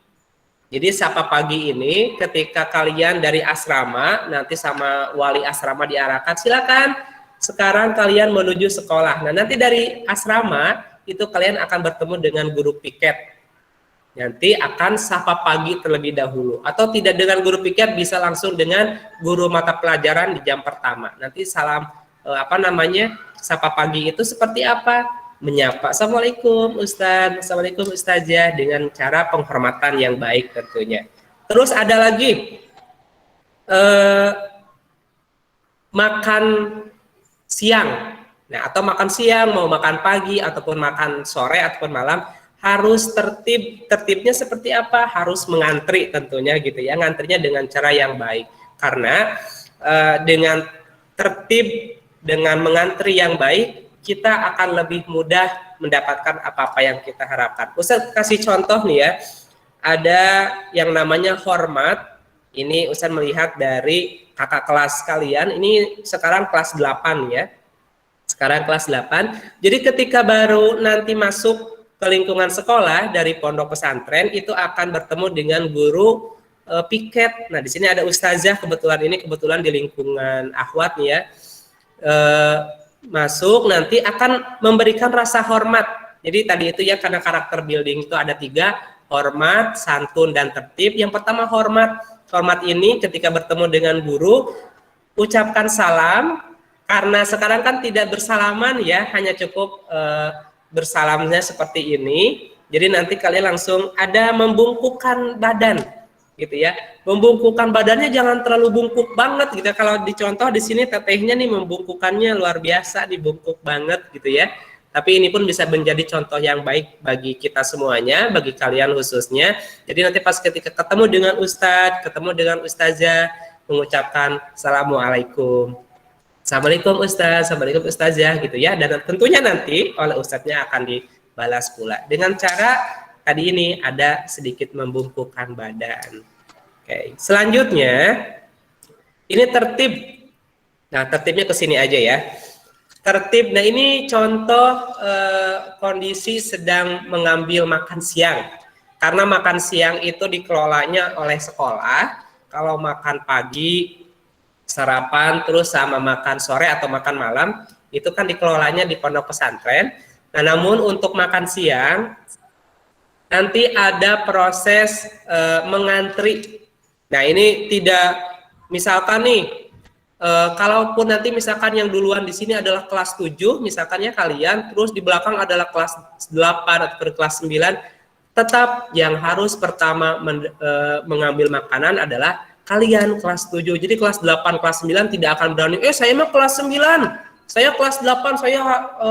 Jadi Sapa Pagi ini ketika kalian dari asrama, nanti sama wali asrama diarahkan, silakan sekarang kalian menuju sekolah. Nah, nanti dari asrama itu kalian akan bertemu dengan guru piket. Nanti akan Sapa Pagi terlebih dahulu. Atau tidak dengan guru piket, bisa langsung dengan guru mata pelajaran di jam pertama. Nanti salam, Sapa Pagi itu seperti apa? Menyapa, Assalamualaikum Ustadz, Assalamualaikum Ustazah, dengan cara penghormatan yang baik tentunya. Terus ada lagi makan siang. Nah, atau makan siang, mau makan pagi ataupun makan sore ataupun malam, harus tertib. Tertibnya seperti apa? Harus mengantri tentunya gitu ya, ngantrinya dengan cara yang baik. Karena dengan tertib, dengan mengantri yang baik, kita akan lebih mudah mendapatkan apa-apa yang kita harapkan. Ustaz kasih contoh nih ya, ada yang namanya hormat. Ini Ustaz melihat dari kakak kelas kalian, ini sekarang kelas 8 ya. Sekarang kelas 8. Jadi ketika baru nanti masuk ke lingkungan sekolah dari pondok pesantren, itu akan bertemu dengan guru piket. Nah, di sini ada ustazah, kebetulan di lingkungan akhwat nih ya. Masuk nanti akan memberikan rasa hormat. Jadi tadi itu ya, karena karakter building itu ada 3, hormat, santun, dan tertib. Yang pertama hormat. Hormat ini ketika bertemu dengan guru, ucapkan salam, karena sekarang kan tidak bersalaman ya, hanya cukup bersalamnya seperti ini. Jadi nanti kalian langsung ada membungkukkan badan gitu ya. Membungkukkan badannya jangan terlalu bungkuk banget gitu. Kalau dicontoh di sini tetehnya nih membungkukannya luar biasa, dibungkuk banget gitu ya. Tapi ini pun bisa menjadi contoh yang baik bagi kita semuanya, bagi kalian khususnya. Jadi nanti pas ketika ketemu dengan ustadz, ketemu dengan ustazah, mengucapkan Assalamualaikum. Assalamualaikum ustadz, Assalamualaikum ustazah gitu ya. Dan tentunya nanti oleh ustadznya akan dibalas pula. Dengan cara tadi ini ada sedikit membungkukkan badan. Oke, selanjutnya ini tertib. Nah, tertibnya ke sini aja ya. Tertib. Nah, ini contoh kondisi sedang mengambil makan siang. Karena makan siang itu dikelolanya oleh sekolah. Kalau makan pagi, sarapan, terus sama makan sore atau makan malam, itu kan dikelolanya di pondok pesantren. Nah, namun untuk makan siang nanti ada proses mengantri. Nah, ini tidak, misalkan nih kalaupun nanti misalkan yang duluan di sini adalah kelas 7, misalkan ya kalian, terus di belakang adalah kelas 8 atau kelas 9, tetap yang harus pertama mengambil makanan adalah kalian kelas 7. Jadi kelas 8, kelas 9 tidak akan berani, saya mah kelas 9, saya kelas 8, saya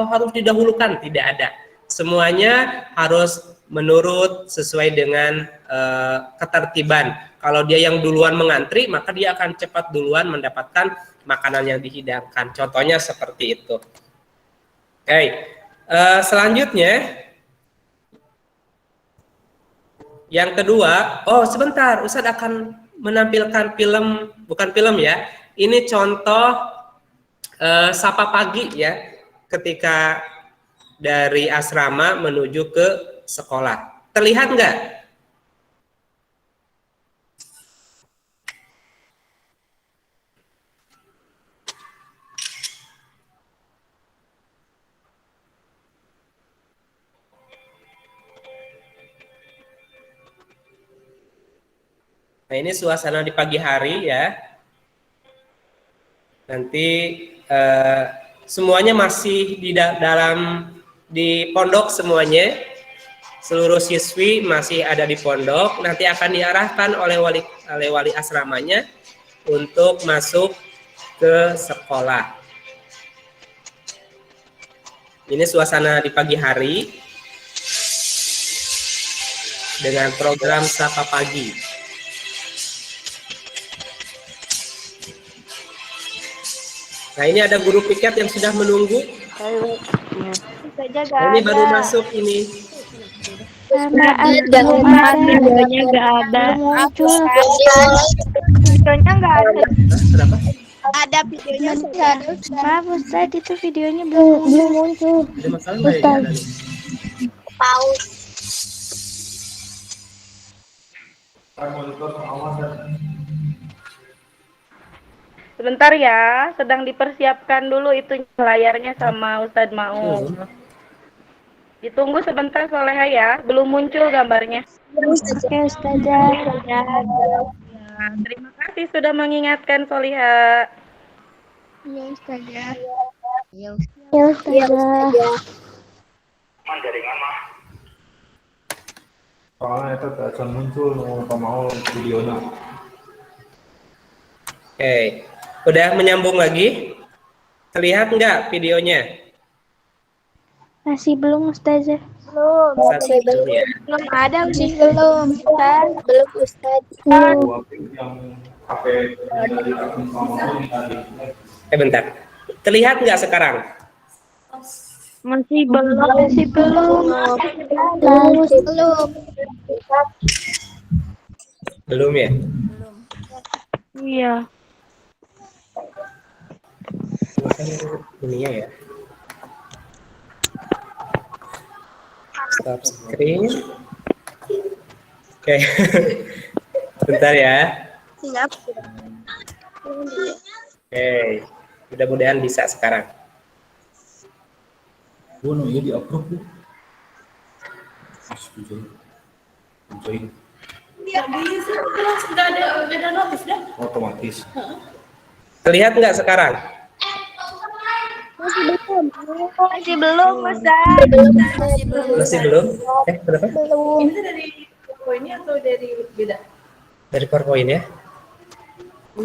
harus didahulukan. Tidak ada. Semuanya harus menurut sesuai dengan ketertiban. Kalau dia yang duluan mengantri, maka dia akan cepat duluan mendapatkan makanan yang dihidangkan. Contohnya seperti itu. Oke, selanjutnya yang kedua, sebentar, Ustadz akan menampilkan film, bukan film ya. Ini contoh sapa pagi ya, ketika dari asrama menuju ke sekolah. Terlihat nggak? Nah, ini suasana di pagi hari ya. Nanti semuanya masih di pondok semuanya. Seluruh siswi masih ada di pondok. Nanti akan diarahkan oleh wali asramanya untuk masuk ke sekolah. Ini suasana di pagi hari dengan program Sapa Pagi. Nah, ini ada guru piket yang sudah menunggu. Ini baru masuk ini. Videonya nggak ada. Videonya nggak ada. Berapa? Ada videonya nggak ada. Maaf Ustaz, itu videonya belum muncul. Ada masalah nggak ya? Paus. Sebentar ya, sedang dipersiapkan dulu itu layarnya sama Ustadz Maung. Ditunggu sebentar Soleha ya, belum muncul gambarnya. Oke Ustazah. Ya, terima kasih sudah mengingatkan Soleha. Ya Ustazah. Ya Ustazah. Soalnya itu tak muncul mau videonya. Oke, udah menyambung lagi? Terlihat nggak videonya? Masih belum Ustazah. Masih belum ya? Belum ada sih, belum Ustaz. Belum Ustaz. Yang HP Bentar. Terlihat nggak sekarang? Masih belum. Belum ya? Iya. Ini ya. Stop screen. Oke. Bentar ya. Siap. Oke. Mudah-mudahan bisa sekarang. Bono ya di-approve. Nggak ada notif dah. Otomatis. Terlihat nggak sekarang? Masih belum Ustaz. Masih belum? Berapa? Belum. Ini dari poinnya atau dari beda? Dari PowerPoint ya?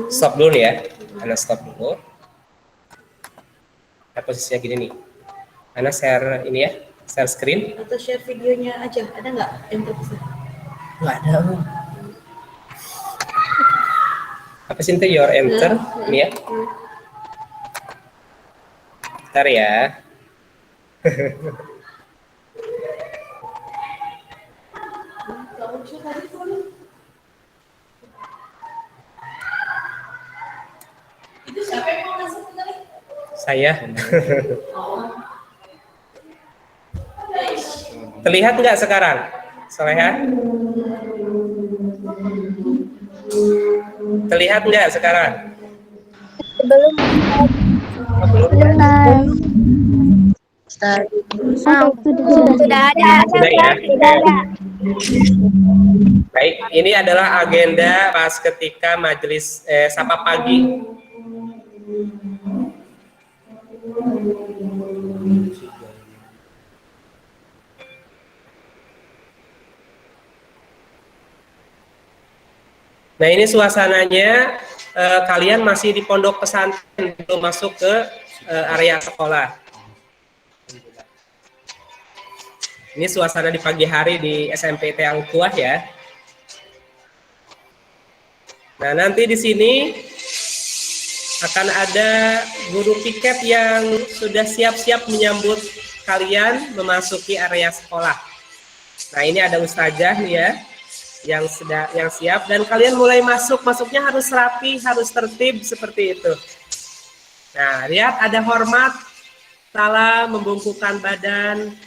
Stop dulu ya. Ana stop dulu. Nah, posisinya gini nih. Ana share ini ya, share screen. Atau share videonya aja, ada nggak yang terbesar? Nggak ada. Apa sih itu your enter? Ini ya. Bentar ya. Itu siapa yang mau masuk tadi? Saya. Terlihat nggak sekarang, Soleha? Terlihat nggak sekarang? Belum. Belum ya? Sudah ada. Sudah ya? Sudah ada. Baik, ini adalah agenda pas ketika majelis sapa pagi. Nah, ini suasananya kalian masih di pondok pesantren, belum masuk ke area sekolah. Ini suasana di pagi hari di SMPT Al-Ukhwah ya. Nah, nanti di sini akan ada guru piket yang sudah siap-siap menyambut kalian memasuki area sekolah. Nah, ini ada ustazah nih ya, yang siap, dan kalian mulai masuknya harus rapi, harus tertib seperti itu. Nah, lihat ada hormat, salam, membungkukkan badan.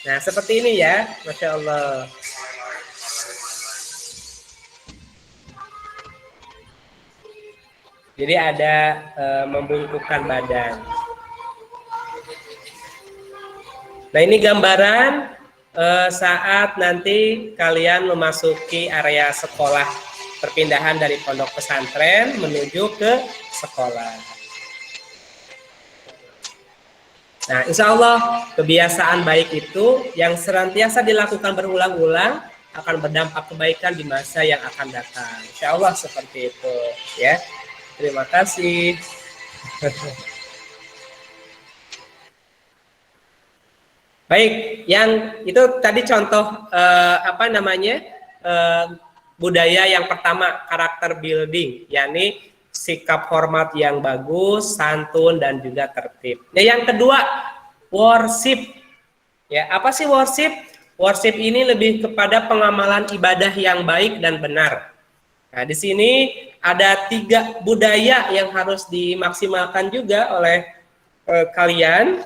Nah, seperti ini ya, Masya Allah. Jadi ada membungkukkan badan. Nah, ini gambaran saat nanti kalian memasuki area sekolah, perpindahan dari pondok pesantren menuju ke sekolah. Nah, insya Allah kebiasaan baik itu yang senantiasa dilakukan berulang-ulang akan berdampak kebaikan di masa yang akan datang. Insya Allah seperti itu ya. Terima kasih. Baik, yang itu tadi contoh budaya yang pertama, karakter building, yakni sikap hormat yang bagus, santun dan juga tertib. Nah, yang kedua, worship. Ya, apa sih worship? Worship ini lebih kepada pengamalan ibadah yang baik dan benar. Nah, di sini ada 3 budaya yang harus dimaksimalkan juga oleh kalian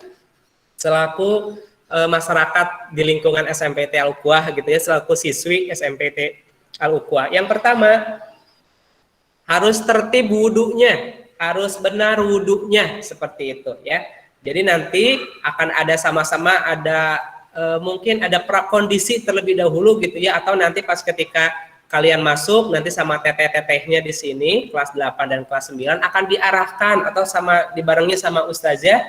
selaku masyarakat di lingkungan SMPT Al-Ukhwah gitu ya, selaku siswi SMPT Al-Ukhwah. Yang pertama, harus tertib wudunya, harus benar wudunya seperti itu ya. Jadi nanti akan ada sama-sama ada mungkin ada prakondisi terlebih dahulu gitu ya, atau nanti pas ketika kalian masuk nanti sama teteh-tetehnya di sini kelas 8 dan kelas 9 akan diarahkan atau sama dibarengi sama ustazah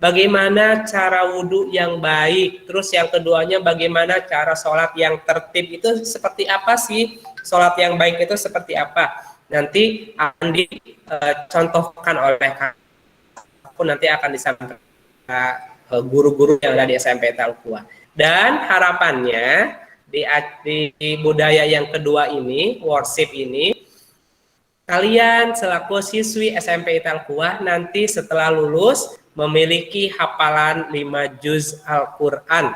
bagaimana cara wudhu yang baik. Terus yang keduanya bagaimana cara sholat yang tertib itu seperti apa sih, sholat yang baik itu seperti apa. Nanti akan dicontohkan oleh aku, nanti akan disampaikan guru-guru yang ada di SMPT Al-Ukhwah. Dan harapannya di budaya yang kedua ini, worship ini, kalian selaku siswi SMPT Al-Ukhwah nanti setelah lulus memiliki hafalan 5 juz Al-Quran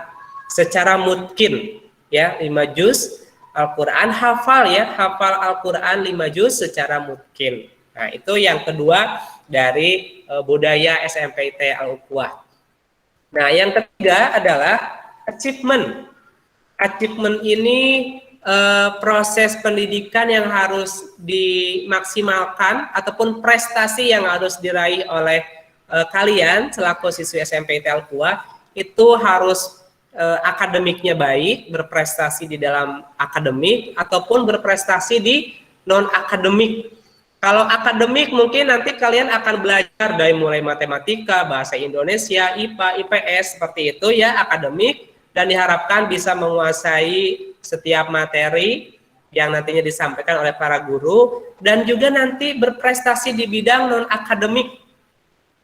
secara mungkin ya, 5 juz Al-Quran, hafal Al-Quran 5 juz secara mungkin. Nah, itu yang kedua dari budaya SMPT Al-Ukhwah. Nah, yang ketiga adalah achievement. Achievement ini proses pendidikan yang harus dimaksimalkan ataupun prestasi yang harus diraih oleh kalian selaku siswi SMPT Al-Ukhwah itu harus akademiknya baik, berprestasi di dalam akademik ataupun berprestasi di non akademik. Kalau akademik mungkin nanti kalian akan belajar dari mulai matematika, bahasa Indonesia, IPA, IPS seperti itu ya, akademik, dan diharapkan bisa menguasai setiap materi yang nantinya disampaikan oleh para guru dan juga nanti berprestasi di bidang non akademik.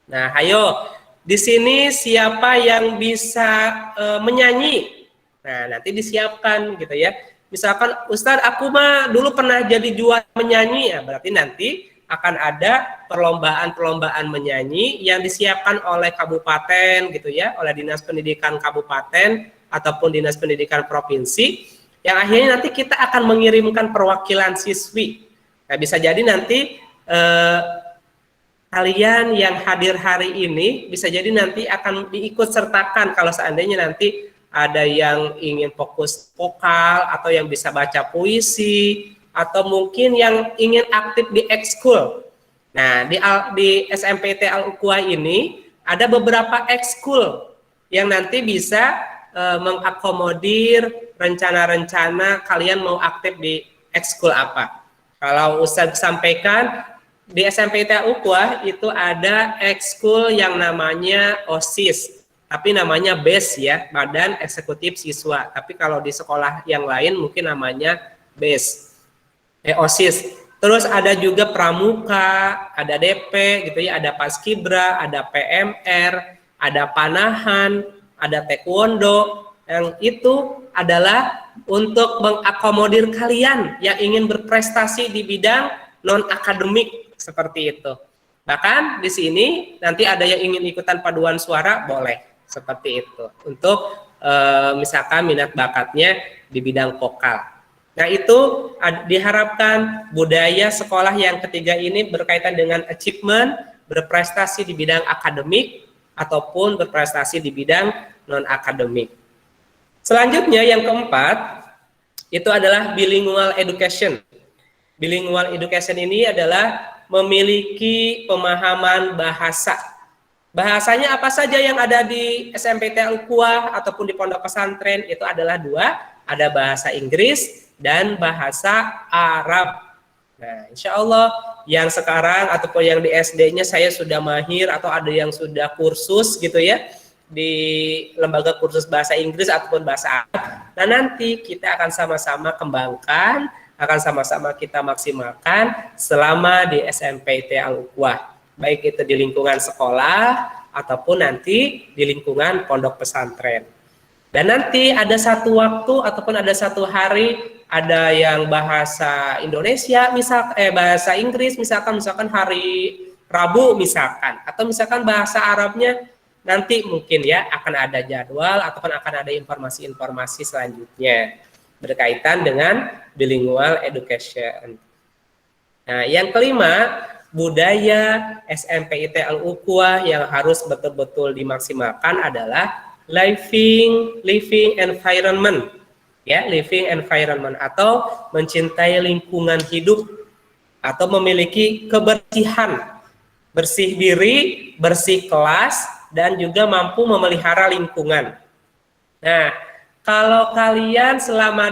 Nah, ayo di sini siapa yang bisa menyanyi? Nah, nanti disiapkan gitu ya. Misalkan Ustadz, aku mah dulu pernah jadi juara menyanyi, ya berarti nanti akan ada perlombaan-perlombaan menyanyi yang disiapkan oleh kabupaten gitu ya, oleh Dinas Pendidikan Kabupaten ataupun Dinas Pendidikan Provinsi, yang akhirnya nanti kita akan mengirimkan perwakilan siswi. Nah, bisa jadi nanti kalian yang hadir hari ini bisa jadi nanti akan diikut sertakan kalau seandainya nanti ada yang ingin fokus vokal atau yang bisa baca puisi atau mungkin yang ingin aktif di ekskul. Nah, di SMPT Al-Ukhwah ini ada beberapa ekskul yang nanti bisa mengakomodir rencana-rencana kalian mau aktif di ekskul apa. Kalau Ustadz sampaikan, di SMPT Al-Ukhwah itu ada ekskul yang namanya OSIS, tapi namanya BES ya, Badan Eksekutif Siswa. Tapi kalau di sekolah yang lain mungkin namanya BES, OSIS. Terus ada juga pramuka, ada DP gitu ya, ada paskibra, ada PMR, ada panahan, ada taekwondo. Yang itu adalah untuk mengakomodir kalian yang ingin berprestasi di bidang non akademik seperti itu. Bahkan di sini nanti ada yang ingin ikutan paduan suara, boleh seperti itu. Untuk misalkan minat bakatnya di bidang vokal. Nah itu diharapkan budaya sekolah yang ketiga ini berkaitan dengan achievement, berprestasi di bidang akademik ataupun berprestasi di bidang non-akademik. Selanjutnya yang keempat, itu adalah bilingual education. Bilingual education ini adalah memiliki pemahaman bahasa. Bahasanya apa saja yang ada di SMPT Al-Quwah ataupun di pondok pesantren itu adalah dua, ada bahasa Inggris dan bahasa Arab. Nah, insya Allah yang sekarang ataupun yang di SD-nya saya sudah mahir atau ada yang sudah kursus gitu ya di lembaga kursus bahasa Inggris ataupun bahasa Arab. Nah, nanti kita akan sama-sama kembangkan, akan sama-sama kita maksimalkan selama di SMPT Al-Quwah. Baik itu di lingkungan sekolah ataupun nanti di lingkungan pondok pesantren. Dan nanti ada satu waktu ataupun ada satu hari ada yang bahasa Indonesia bahasa Inggris misalkan hari Rabu misalkan, atau misalkan bahasa Arabnya nanti mungkin ya akan ada jadwal ataupun akan ada informasi-informasi selanjutnya berkaitan dengan bilingual education. Nah, yang kelima, budaya SMPIT Al-Ukhwah yang harus betul-betul dimaksimalkan adalah living environment. Ya, living environment atau mencintai lingkungan hidup atau memiliki kebersihan, bersih diri, bersih kelas, dan juga mampu memelihara lingkungan. Nah, kalau kalian selama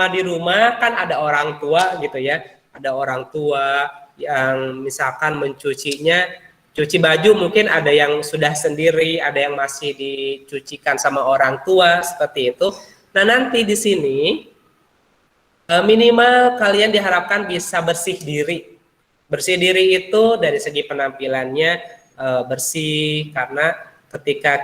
di rumah kan ada orang tua gitu ya, ada orang tua yang misalkan cuci baju mungkin ada yang sudah sendiri, ada yang masih dicucikan sama orang tua seperti itu. Nah, nanti di sini minimal kalian diharapkan bisa bersih diri. Bersih diri itu dari segi penampilannya bersih, karena ketika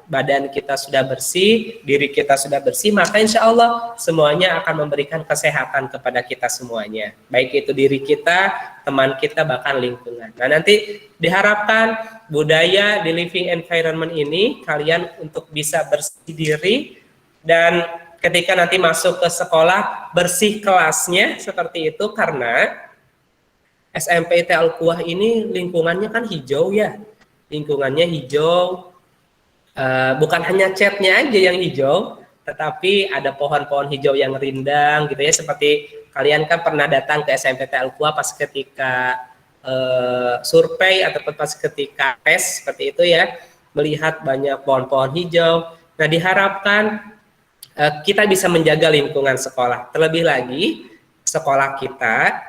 badan kita sudah bersih, diri kita sudah bersih, maka insya Allah semuanya akan memberikan kesehatan kepada kita semuanya. Baik itu diri kita, teman kita, bahkan lingkungan. Nah, nanti diharapkan budaya di living environment ini kalian untuk bisa bersih diri, dan ketika nanti masuk ke sekolah bersih kelasnya seperti itu, karena SMPT Al-Quwah ini lingkungannya kan hijau ya, lingkungannya hijau, bukan hanya catnya aja yang hijau, tetapi ada pohon-pohon hijau yang rindang gitu ya, seperti kalian kan pernah datang ke SMPT Al-Quwah pas ketika survei ataupun pas ketika tes seperti itu ya, melihat banyak pohon-pohon hijau. Nah, diharapkan kita bisa menjaga lingkungan sekolah. Terlebih lagi, sekolah kita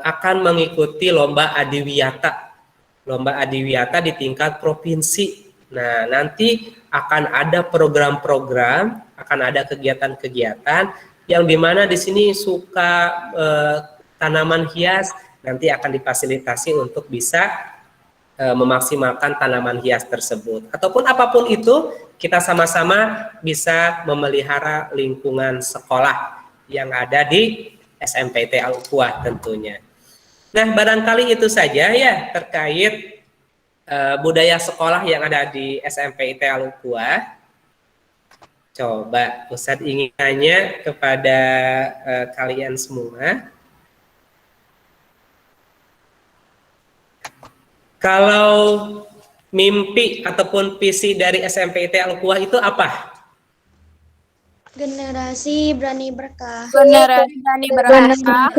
akan mengikuti lomba adiwiyata. Lomba adiwiyata di tingkat provinsi. Nah, nanti akan ada program-program, akan ada kegiatan-kegiatan yang dimana di sini suka tanaman hias, nanti akan difasilitasi untuk bisa memaksimalkan tanaman hias tersebut. Ataupun apapun itu, kita sama-sama bisa memelihara lingkungan sekolah yang ada di SMPT Al-Ukhwah tentunya. Nah, barangkali itu saja ya terkait budaya sekolah yang ada di SMPT Al-Ukhwah. Coba Ustadz ingin tanya kepada kalian semua. Kalau mimpi ataupun visi dari SMPT Al-Ukhwah itu apa? Generasi berani berkah. Generasi berani berkah,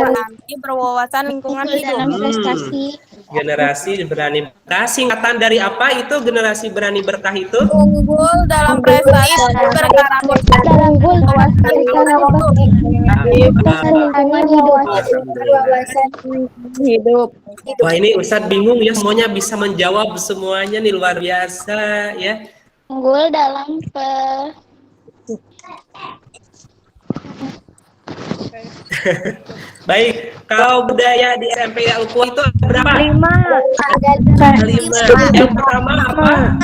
nanti berwawasan lingkungan hidup. Dalam prestasi. Generasi berani berkah. Singkatan dari apa itu generasi berani berkah itu? Unggul dalam prestasi berkarakter. Unggul hidup. Wah, ini Ustadz bingung ya, semuanya bisa menjawab semuanya nih, luar biasa ya. Unggul dalam Baik, kalau budaya di SMP Al-Quwa itu ada berapa? 5. 5. Yang pertama apa?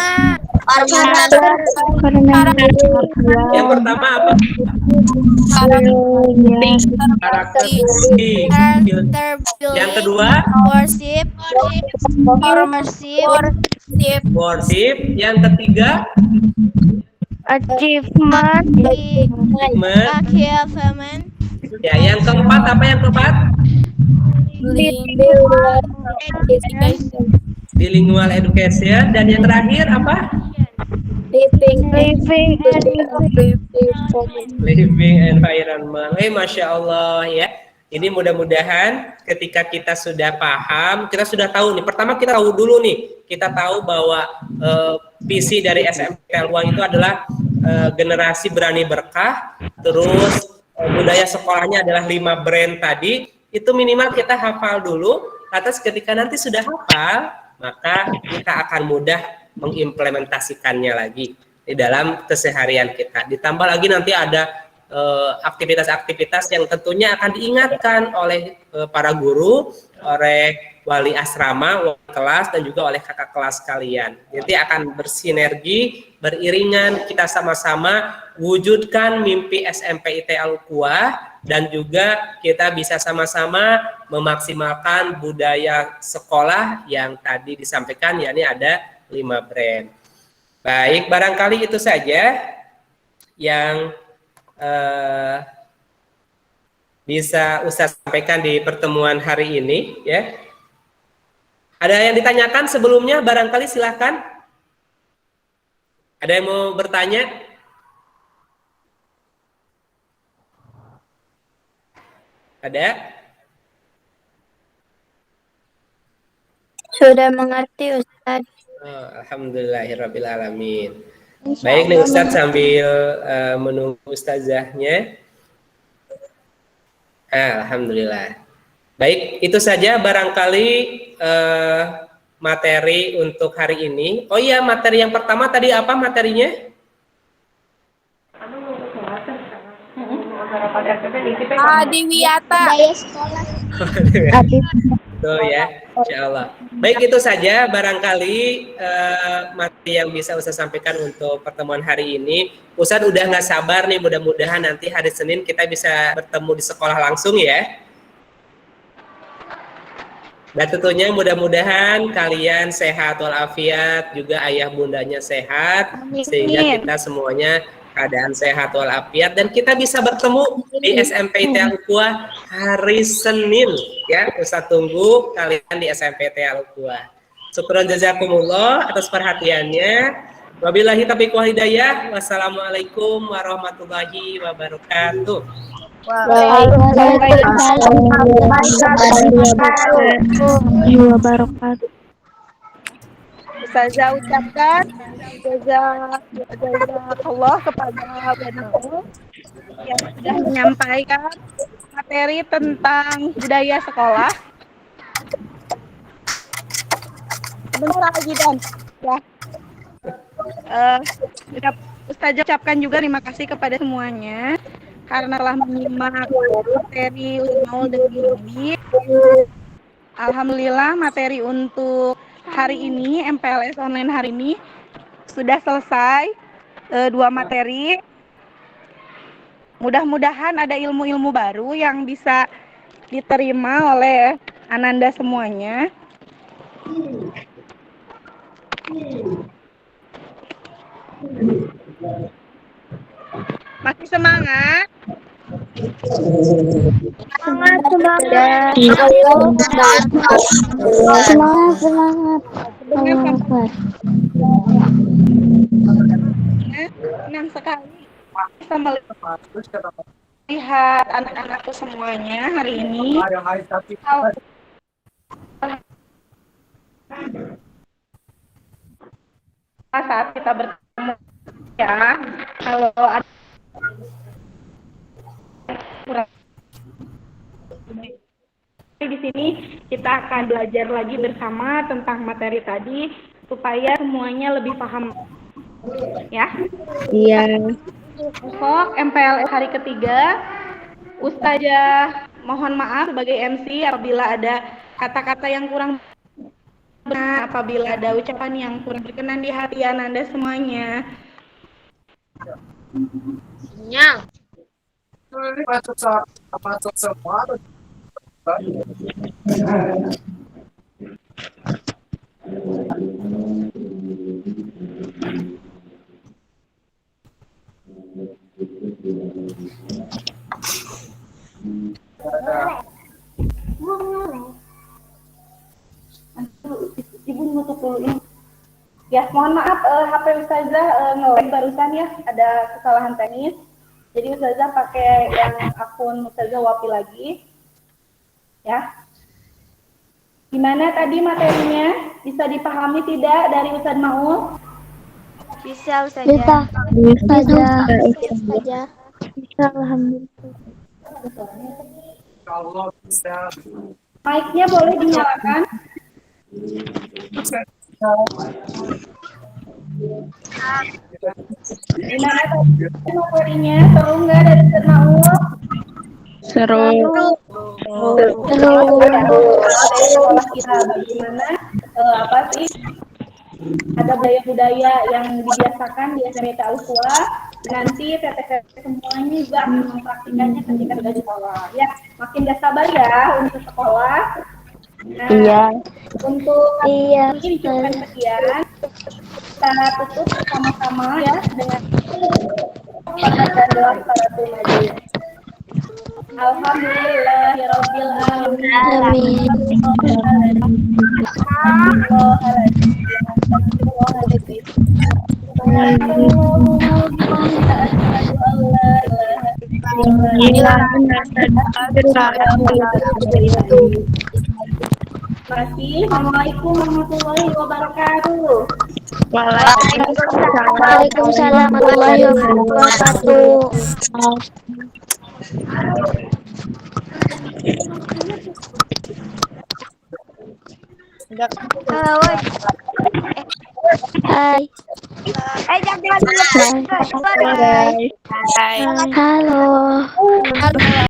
Yang pertama apa? Karakteristik. Yang kedua? Worship. Worship. Yang ketiga? Achievement. Achievement. Ya, yang keempat apa yang keempat? Bilingual education. Dan yang terakhir apa? Living environment. Masya Allah ya. Ini mudah-mudahan ketika kita sudah paham, kita sudah tahu nih. Pertama kita tahu dulu nih. Kita tahu bahwa visi dari SMP Al-Quwa itu adalah generasi berani berkah. Terus budaya sekolahnya adalah 5 brand tadi. Itu minimal kita hafal dulu. Atas ketika nanti sudah hafal, maka kita akan mudah mengimplementasikannya lagi di dalam keseharian kita. Ditambah lagi nanti ada aktivitas-aktivitas yang tentunya akan diingatkan oleh para guru, oleh wali asrama, wali kelas, dan juga oleh kakak kelas kalian. Jadi akan bersinergi, beriringan, kita sama-sama wujudkan mimpi SMP IT Al-Quwa, dan juga kita bisa sama-sama memaksimalkan budaya sekolah yang tadi disampaikan, yakni ada 5 brand. Baik, barangkali itu saja yang bisa Ustaz sampaikan di pertemuan hari ini ya. Ada yang ditanyakan sebelumnya, barangkali silahkan. Ada yang mau bertanya? Ada? Sudah mengerti, Ustaz. Alhamdulillahirabbil alamin. Baik nih Ustadz sambil menunggu ustazahnya. Alhamdulillah. Baik, itu saja barangkali materi untuk hari ini. Oh iya, materi yang pertama tadi apa materinya? Adiwiyata. Budaya sekolah. Tuh ya, insya Allah. Baik, itu saja barangkali materi yang bisa Ustaz sampaikan untuk pertemuan hari ini. Ustaz udah nggak sabar nih, mudah-mudahan nanti hari Senin kita bisa bertemu di sekolah langsung ya. Dan tentunya mudah-mudahan kalian sehat walafiat, juga ayah bundanya sehat, sehingga kita semuanya keadaan sehat walafiat, dan kita bisa bertemu di SMP IT Al-Quwa hari Senin ya. Ustaz tunggu kalian di SMP IT Al-Quwa. Syukran jazakumullah atas perhatiannya. Wabillahi taufiq wal hidayah. Wassalamualaikum warahmatullahi wabarakatuh. Ustazah ucapkan jazakallah kepada Banu yang sudah menyampaikan materi tentang budaya sekolah. Benar lagi dan ya. Ustazah ucapkan juga terima kasih kepada semuanya karena telah menyimak materi Maul dan ini. Alhamdulillah materi untuk hari ini, MPLS online hari ini sudah selesai 2 materi. Mudah-mudahan ada ilmu-ilmu baru yang bisa diterima oleh Ananda semuanya. Masih semangat? Senang sekali bisa melihat anak-anakku semuanya hari ini. saat kita bertemu ya. Kalau ada kurang di sini kita akan belajar lagi bersama tentang materi tadi supaya semuanya lebih paham ya. Iya. Besok MPLS hari ketiga, Ustazah mohon maaf sebagai MC apabila ada kata-kata yang kurang benar, apabila ada ucapan yang kurang berkenan di hati Anda semuanya. Sinyal. Ibu nutup dulu ini. Ya, mohon maaf HP Ustazah nge-lag barusan ya, ada kesalahan teknis. Jadi Ustazah pakai yang akun Ustazah Wapi lagi. Ya. Gimana tadi materinya? Bisa dipahami tidak dari Ustaz Maul? Bisa Ustazah. Bisa. Saja. Bisa, alhamdulillah. Mic-nya boleh dinyalakan? Gimana tadi materinya? Seru nggak dari Ustaz Maul? Seru. Dari sekolah kita bagaimana apa sih ada budaya-budaya yang dibiasakan di SMK Al-Fua, nanti teteh semuanya juga mempraktikannya ketika sudah di sekolah ya. Makin gak sabar ya untuk sekolah. Nah, Iya. untuk Iya. ini cukup sekian, kita tutup sama-sama ya dengan dan doa salatul majid. Alhamdulillahirabbil alamin. Assalamualaikum warahmatullahi wabarakatuh. Waalaikumsalam warahmatullahi wabarakatuh. Hai. Jangan. Halo.